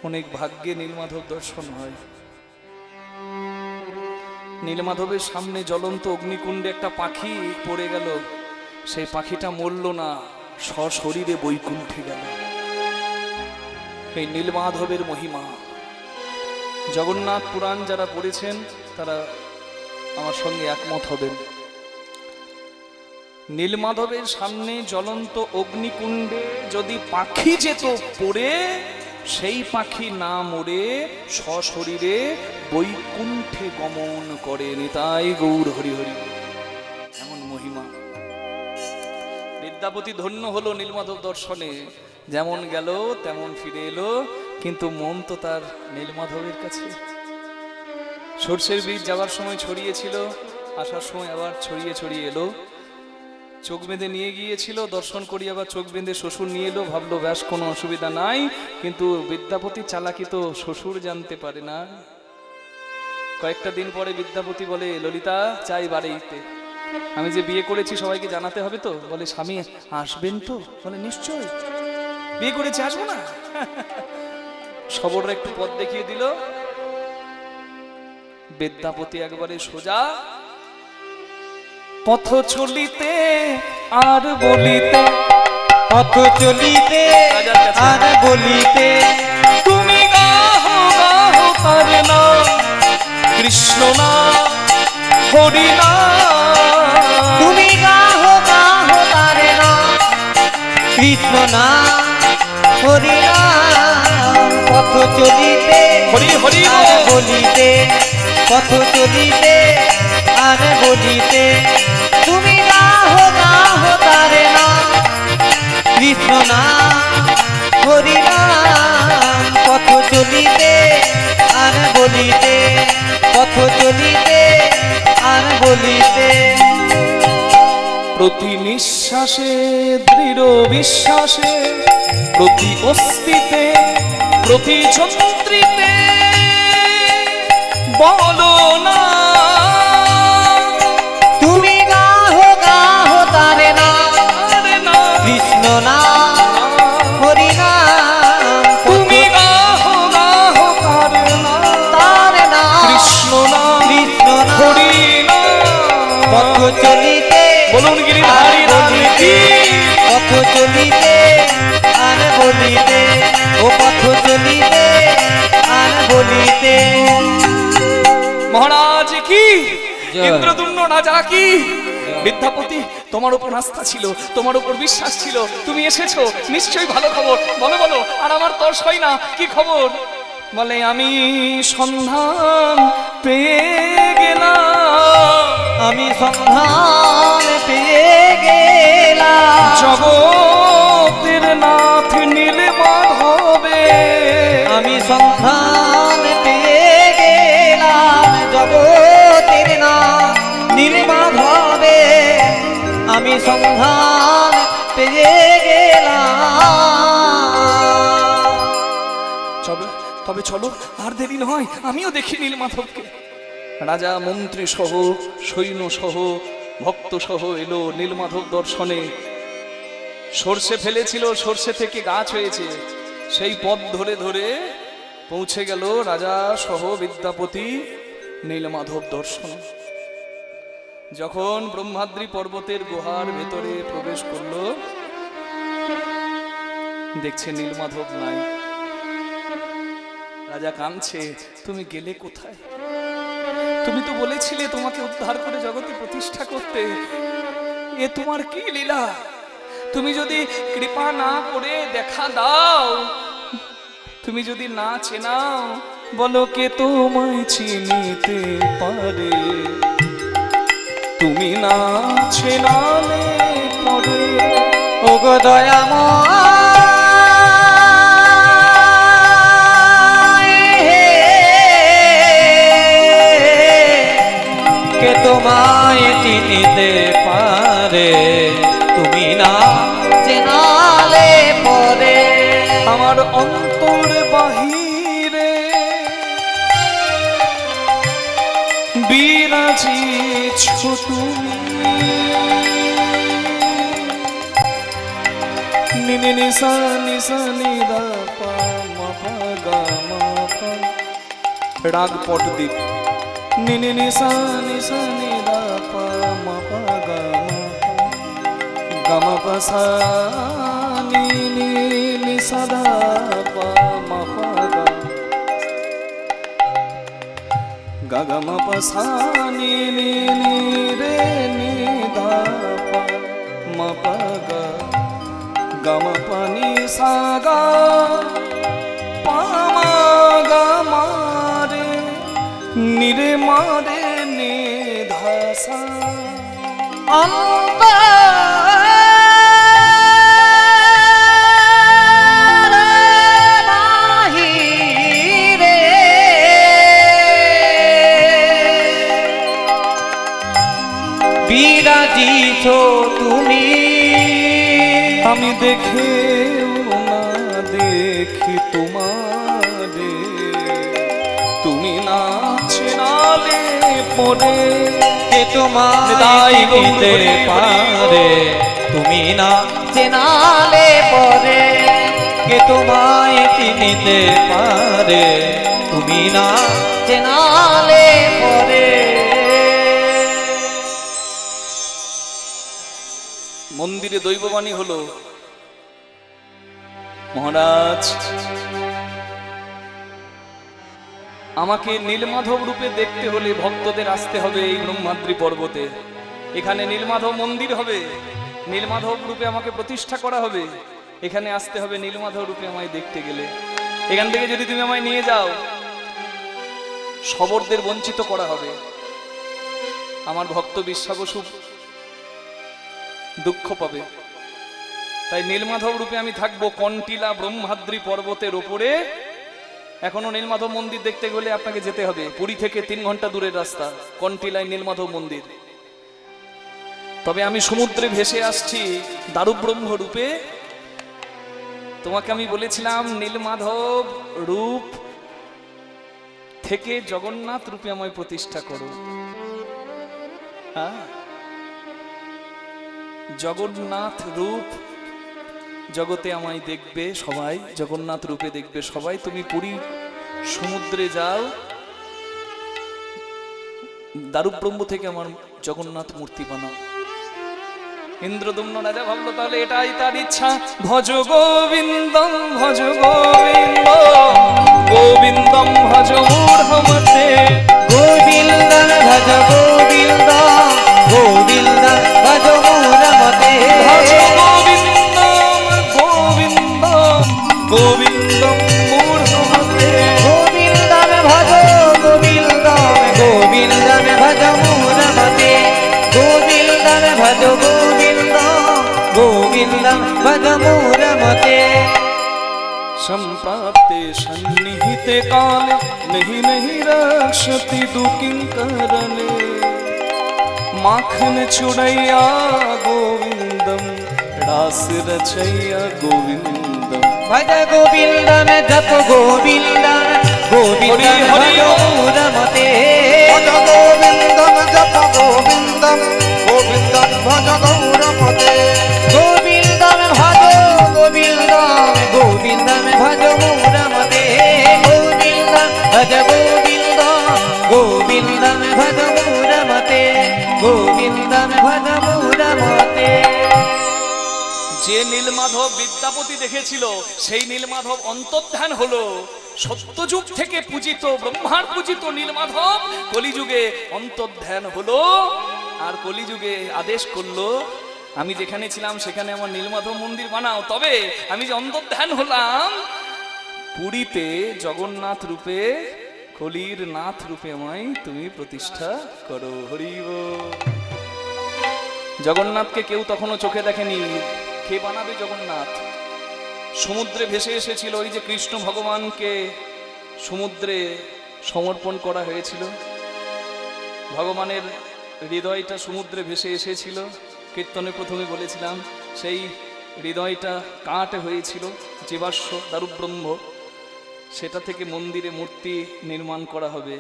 অনেক ভাগ্যে নীলমাধব দর্শন হয়। নীলমাধবের সামনে জ্বলন্ত অগ্নিকুণ্ডে একটা পাখি পড়ে গেল, সেই পাখিটা মরল না, সশরীরে বৈকুণ্ঠে গেল। এই নীলমাধবের মহিমা। জগন্নাথ পুরাণ যারা পড়েছেন তারা আমার সঙ্গে একমত হবেন। নীলমাধবের সামনে জ্বলন্ত অগ্নিকুণ্ডে যদি পাখি যেত পড়ে, সেই পাখি না মরে সশরীরে বৈকুণ্ঠে গমন করে। নিতাই গৌর হরি হরি, এমন মহিমা। বিদ্যাপতি ধন্য হলো নীলমাধব দর্শনে, যেমন গেল তেমন ফিরে এলো, কিন্তু মন তো তার নীলমাধবের কাছে। সর্ষের বীজ যাওয়ার সময় ছড়িয়েছিল, আসার সময় আবার ছড়িয়ে ছড়িয়ে এলো। চোখ বেঁধে নিয়ে গিয়েছিল, দর্শন করি আবার চোখ বেঁধে শ্বশুর নিয়ে এলো, ভাবলো ব্যাস কোনো অসুবিধা নাই, কিন্তু বিদ্যাপতি চালাকি তো শ্বশুর জানতে পারে না। কয়েকটা দিন পরে বিদ্যাপতি বলে, ললিতা চাই বাড়িতে, আমি যে বিয়ে করেছি সবাইকে জানাতে হবে তো। বলে স্বামী আসবেন তো? বলে নিশ্চয়, বিয়ে করেছি আসবো না? সবররা একটু পথ দেখিয়ে দিল। বিদ্যাপতি একবারে সোজা পথ চলিতে আর বলিতে, পথ চলিতে আর বলিতে, তুমি গাহো গাহো তার নাম, কৃষ্ণ না হরি না, তুমি গাহো গাহো তারে না, কৃষ্ণ না হরি না। পথ চলিতে হরি হরি আর বলিতে, পথ চলিতে আর বলিতে, তুমি গাহো গাহো তারে না, কৃষ্ণ না হরি না। পথ চলিতে আর বলিতে, পথ চলিতে আর বলিতে। প্রতি নিঃশ্বাসে দৃঢ় বিশ্বাসে, প্রতি অস্তিতে প্রতি যন্ত্রিতে বলো না, তুমি গাহো গাহো তারে না, আরে না, কৃষ্ণ না হরি না। তুমি গাহো গাহো তার না, তারে না, কৃষ্ণ না কৃষ্ণ না হরি না। পথ চলিতে বলুন গিরিধারী রাধে কি, পথ চলিতে আর বলিতে, ও পথ চলিতে আর বলিতে। মহারাজ কি, জয়। ইন্দ্রদুম্ন রাজা কি। বিদ্যাপতি তোমার উপর আস্থা ছিল, তোমার উপর বিশ্বাস ছিল, তুমি এসেছো, নিশ্চয়ই ভালো খবর। বলো বলো, আর আমার তর্স হয় না, কি খবর? বলে আমি সন্ধান পেয়ে গেলাম, আমি সন্ধান পেয়ে গেলাম, জগতের নাথ নীলমাধবে। আমি সন্ধান পেয়ে গেলাম, জগতের নাম নীলমাধবে। আমি আমি সন্ধান পেয়ে গেলাম। তবে চলো, আর দেরি নয়, আমিও দেখি নীলমাধবকে। রাজা মন্ত্রী সহ, সৈন্য সহ, ভক্ত সহ এলো নীলমাধব দর্শনে। সর্ষে ফেলেছিল, সর্ষে থেকে গাছ হয়েছে, সেই পথ ধরে ধরে পৌঁছে গেল রাজা সহ বিদ্যাপতি নীলমাধব দর্শন। যখন ব্রহ্মাদ্রি পর্বতের গুহার ভেতরে প্রবেশ করলো, দেখছে নীলমাধব নাই। রাজা কাঁদছে, তুমি গেলে কোথায়? তুমি তো বলেছিলে তোমাকে উদ্ধার করে জগতে প্রতিষ্ঠা করতে, এ তোমার কি লীলা? তুমি যদি কৃপা না করে দেখা দাও, তুমি যদি না চেনাও, বলো কে তোমায় চিনিতে পারে? তুমি না চেনালে পরে ওগো দয়াময়, কে তোমায় চিনিতে পারে? তুমি না চেনালে পরে আমার অন্তর বাহিরে বিরাজিছ তুমি। নিনি নিসা নিসা নিদা পা মা পা গা মা পা, রাগ পটদ্বীপ। নিনি নিসা নিসা নিদা পা মা পা গা মা পা, গা মা পা সা নি নি নি সা দা পা মা পা গা, গা গা মা পা সা নি নি নি রে নি দা পা মা পা গা, গা মা পা নি সা গা পা মা গা মা রে নি রে মা রে নি ধা সা। বিরাজিছ তুমি, আমি দেখেও না দেখি তোমারে, তুমি না চেনালে পরে কে তোমায় চিনিতে পারে? তুমি না চেনালে পরে কে তোমায় চিনিতে পারে? তুমি না চেনালে পরে। মন্দিরে দৈববাণী হলো, মহারাজ আমাকে নীলমাধব রূপে দেখতে হলে ভক্তদের আসতে হবে এই ব্রহ্মাদ্রি পর্বতে। এখানে নীলমাধব মন্দির হবে, নীলমাধব রূপে আমাকে প্রতিষ্ঠা করা হবে। এখানে আসতে হবে নীলমাধব রূপে আমায় দেখতে গেলে। এখান থেকে যদি তুমি আমায় নিয়ে যাও, শবরদের বঞ্চিত করা হবে। আমার ভক্ত বিশ্বাবসু দুঃখ পাবে। তাই নীলমাধব রূপে আমি থাকবো কন্টিলা ব্রহ্মাদ্রি পর্বতের ওপরে। এখনো নীলমাধব মন্দির দেখতে গেলে আপনাকে যেতে হবে, পুরী থেকে 3 ঘন্টা দূরের রাস্তা, কন্টিলায় নীলমাধব মন্দির। তবে আমি সমুদ্রে ভেসে আসছি দারুব্রহ্ম রূপে। তোমাকে আমি বলেছিলাম নীলমাধব রূপ থেকে জগন্নাথ রূপে আমায় প্রতিষ্ঠা করো। হ্যাঁ, জগন্নাথ রূপ জগতে আমায় দেখবে সবাই, জগন্নাথ রূপে দেখবে সবাই। তুমি পুরী সমুদ্রে যাও, দারুব্রহ্ম থেকে আমার জগন্নাথ মূর্তি বানাও। ইন্দ্রদম্ন রাজা ভাবলো তাহলে এটাই তার ইচ্ছা। ভজ গোবিন্দম ভজ গোবিন্দ, গোবিন্দম ভজ মূঢ়মতে, গোবিন্দন ভজ গোবিন্দ, গোবিন্দন ভজ মূঢ়মতে। ভজ গোবিন্দম গোবিন্দ, গোবিন্দম মূঢ়মতে, গোবিন্দন ভজ গোবিন্দ, গোবিন্দন ভজ মূঢ়মতে। গোবিন্দন ভজ গোবিন্দ, গোবিন্দন ভজ মূঢ়মতে। संप्राप्ते सन्निहिते काले नहीं नहीं रक्षति दुकिंकरणे, माखन चुड़ैया गोविंदम रास रचैया गोविंदम भज गोविंदम जप गोविंदम गोविंदम हरि हरि भज रमते भज गोविन्दं जप गोविन्दं गोविन्दं भज गौरमते गोविंदम भज गोविंदम गोविंदम भज रमते गोविंदम भज गोविंदम गोविंदम भज रमते गोविंदम भज रमते যে নীলমাধব বিদ্যাপতি দেখেছিল সেই নীলমাধব অন্তর্ধান হলো সত্যযুগ থেকে পূজিত ব্রহ্মার পূজিত নীলমাধব কলিযুগে অন্তর্ধান হলো আর কলিযুগে আদেশ করলো আমি যেখানে ছিলাম সেখানে আমার নীলমাধব মন্দির বানাও তবে আমি যে অন্তর্ধান হলাম পুরীতে জগন্নাথ রূপে কলির নাথ রূপে আমায় তুমি প্রতিষ্ঠা করো হরি বল। জগন্নাথকে কেউ তখনও চোখে দেখেনি কে বানাবে জগন্নাথ সমুদ্রে ভেসে এসেছিল ওই যে কৃষ্ণ ভগবানকে সমুদ্রে সমর্পণ করা হয়েছিল ভগবানের হৃদয়টা সমুদ্রে ভেসে এসেছিল কীর্তনে প্রথমে বলেছিলাম সেই হৃদয়টা কাঠ হয়েছিল জীবাশ্ম দারুব্রহ্ম সেটা থেকে মন্দিরে মূর্তি নির্মাণ করা হবে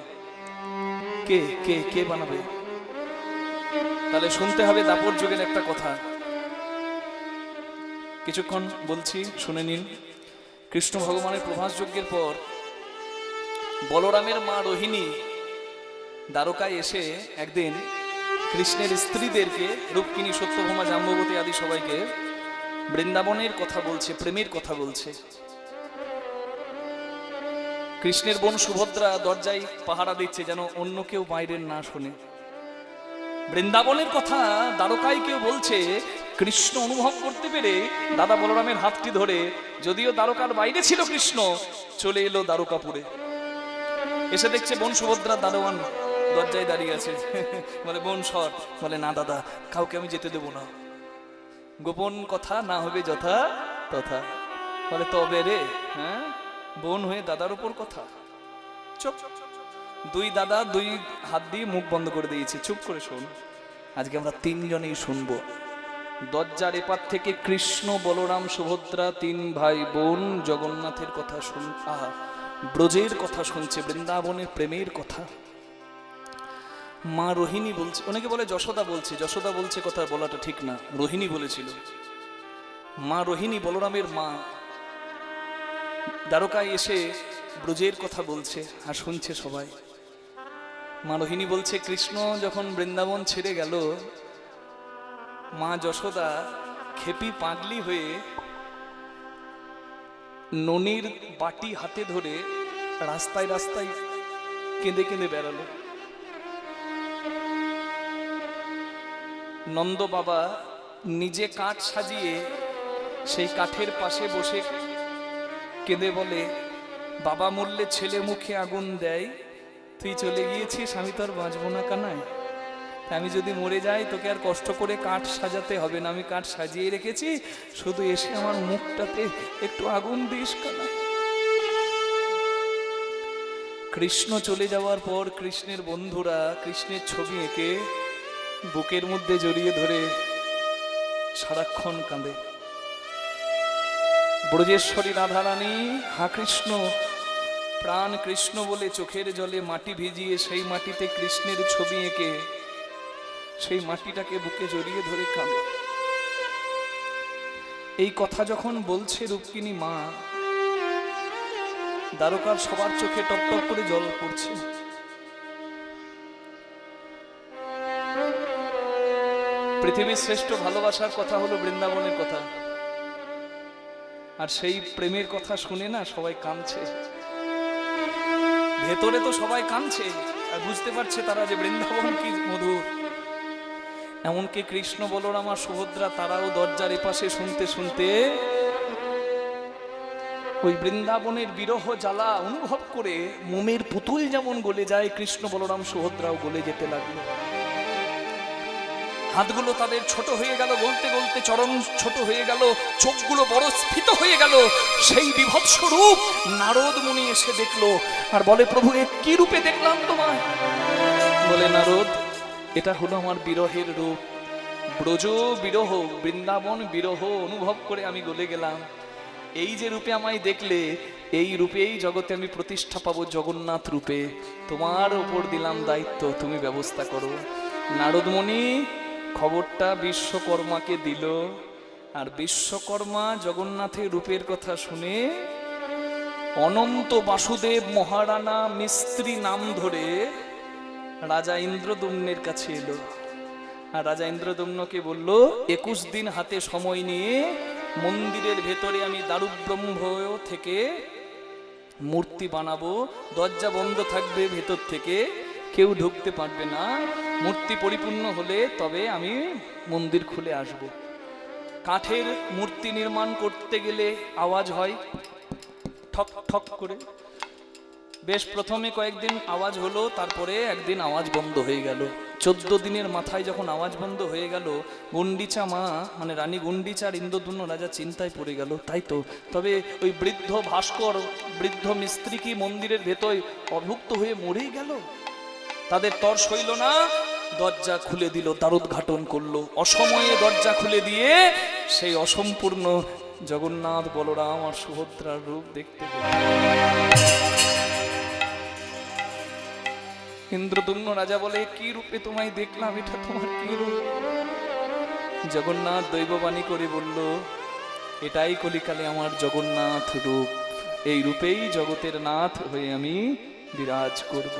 কে কে কে বানাবে তাহলে শুনতে হবে দাপর যুগের একটা কথা কিছুক্ষণ বলছি শুনে নিন কৃষ্ণ ভগবানের প্রভাস যজ্ঞের পর বলরামের মা রোহিণী দ্বারকায় এসে একদিন কৃষ্ণের স্ত্রীদেরকে রূপকিনী সত্যভামা জাম্ববতী আদি সবাইকে বৃন্দাবনের কথা বলছে প্রেমের কথা বলছে কৃষ্ণের বোন সুভদ্রা দরজায় পাহারা দিচ্ছে যেন অন্য কেউ বাইরের না শোনে বৃন্দাবনের কথা দ্বারকায় কেউ বলছে কৃষ্ণ অনুভব করতে পেরে দাদা বলরামের হাতটি ধরে যদিও দ্বারকার বাইরে ছিল কৃষ্ণ চলে এলো দ্বারকাপুরে এসে দেখছে বোন সুভদ্রা দারোয়ান দরজায় দাঁড়িয়ে আছে বলে বোন সর বলে না দাদা কাউকে আমি যেতে দেবো না গোপন কথা না হবে যথা তথা বলে তবে রে হ্যাঁ বোন হয়ে দাদার উপর কথা চুপ দুই দাদা দুই হাত দিয়ে মুখ বন্ধ করে দিয়েছে চুপ করে শোন আজকে আমরা তিনজনেই শুনবো দরজার এপার থেকে কৃষ্ণ বলরাম সুভদ্রা তিন ভাই বোন জগন্নাথের কথা শুন আহা ব্রজের কথা শুনছে বৃন্দাবনের প্রেমের কথা মা রোহিণী বলছে অনেকে বলে যশোদা বলছে কথা বলাটা ঠিক না রোহিণী বলেছিল মা রোহিণী বলরামের মা দ্বারকায় এসে ব্রজের কথা বলছে আর শুনছে সবাই মা রোহিণী বলছে কৃষ্ণ যখন বৃন্দাবন ছেড়ে গেল মা যশোদা খেপি পাগলি হয়ে ননির বাটি হাতে ধরে রাস্তায় রাস্তায় কেঁদে কেঁদে বেড়ালো নন্দ বাবা নিজে কাঠ সাজিয়ে সেই কাঠের পাশে বসে কেঁদে বলে বাবা মরলে ছেলে মুখে আগুন দেয় তুই চলে গিয়েছিস আমি তো আর বাঁচবো না কানায় আমি যদি মরে যাই তোকে আর কষ্ট করে কাঠ সাজাতে হবে না আমি কাঠ সাজিয়ে রেখেছি শুধু এসে আমার মুখটাতে একটু আগুন দিস কানায় কৃষ্ণ চলে যাওয়ার পর কৃষ্ণের বন্ধুরা কৃষ্ণের ছবি এঁকে বুকের মধ্যে জড়িয়ে ধরে সারাক্ষণ কাঁদে ব্রজেশ্বরী রাধারানী হা কৃষ্ণ প্রাণ কৃষ্ণ বলে চোখের জলে মাটি ভিজিয়ে সেই মাটিতে কৃষ্ণের ছবি এঁকে সেই মাটিটাকে বুকে জড়িয়ে ধরে কাঁদে এই কথা যখন বলছে রূপকিনী মা দ্বারকার সবার চোখে টপ টপ করে জল পড়ছে পৃথিবীর শ্রেষ্ঠ ভালোবাসার কথা হলো বৃন্দাবনের কথা আর সেই প্রেমের কথা শুনে না সবাই কাঁদছে ভেতরে তো সবাই কাঁদছে আর বুঝতে পারছে তারা যে বৃন্দাবন কি মধুর এমনকি কৃষ্ণ বলরাম আর সুভদ্রা তারাও দরজার এপাশে শুনতে শুনতে ওই বৃন্দাবনের বিরহ জ্বালা অনুভব করে মোমের পুতুল যেমন গলে যায় কৃষ্ণ বলরাম সুভদ্রাও গলে যেতে লাগলো হাতগুলো তাদের ছোট হয়ে গেল গলতে গলতে চরণ ছোট হয়ে গেল চোখগুলো বড় স্ফীত হয়ে গেল সেই বিভৎস রূপ নারদ মুনি এসে দেখলো আর বলে প্রভু এ কি রূপে দেখলাম তোমায় বলে নারদ এটা হলো আমার বিরহের রূপ। ব্রজ বিরহ, বৃন্দাবন বিরহ অনুভব করে আমি গলে গেলাম। এই যে রূপে আমায় দেখলে, এই রূপেই জগতে আমি প্রতিষ্ঠা পাবো জগন্নাথ রূপে। তোমার উপর দিলাম দায়িত্ব, তুমি ব্যবস্থা করো। নারদমণি খবরটা বিশ্বকর্মাকে দিল, আর বিশ্বকর্মা জগন্নাথের রূপের কথা শুনে অনন্ত বাসুদেব মহারানা মিস্ত্রি নাম ধরে রাজা ইন্দ্রদম্নের কাছে এলো। আর রাজা ইন্দ্রদম্নকে বলল, 21 দিন হাতে সময় নিয়ে মন্দিরের ভেতরে আমি দারুব্রহ্ম থেকে মূর্তি বানাবো, দরজা বন্ধ থাকবে, ভেতর থেকে কেউ ঢুকতে পারবে না। মূর্তি পরিপূর্ণ হলে তবে আমি মন্দির খুলে আসব। কাঠের মূর্তি নির্মাণ করতে গেলে আওয়াজ হয় ঠক ঠক করে। বেশ প্রথমে কয়েকদিন আওয়াজ হলো, তারপরে একদিন আওয়াজ বন্ধ হয়ে গেল। 14 দিনের মাথায় যখন আওয়াজ বন্ধ হয়ে গেল, গুন্ডিচা মা মানে রানী গুন্ডিচা আর ইন্দ্রদুম্ন রাজা চিন্তায় পড়ে গেল। তাই তো, তবে ওই বৃদ্ধ ভাস্কর, বৃদ্ধ মিস্ত্রি কি মন্দিরের ভেতর অভুক্ত হয়ে মরেই গেল? তাদের তর সইল না, দরজা খুলে দিল, দ্বারোদ্ঘাটন করলো। অসময়ে দরজা খুলে দিয়ে সেই অসম্পূর্ণ জগন্নাথ বলরাম আর সুভদ্রার রূপ দেখতে পেল। ইন্দ্রদুম্ন রাজা বলে, কি রূপে তোমায় দেখলাম, এটা তোমার কি রূপ? জগন্নাথ দৈববাণী করে বলল, এটাই কলিকালে আমার জগন্নাথ রূপ। এই রূপেই জগতের নাথ হয়ে আমি বিরাজ করব।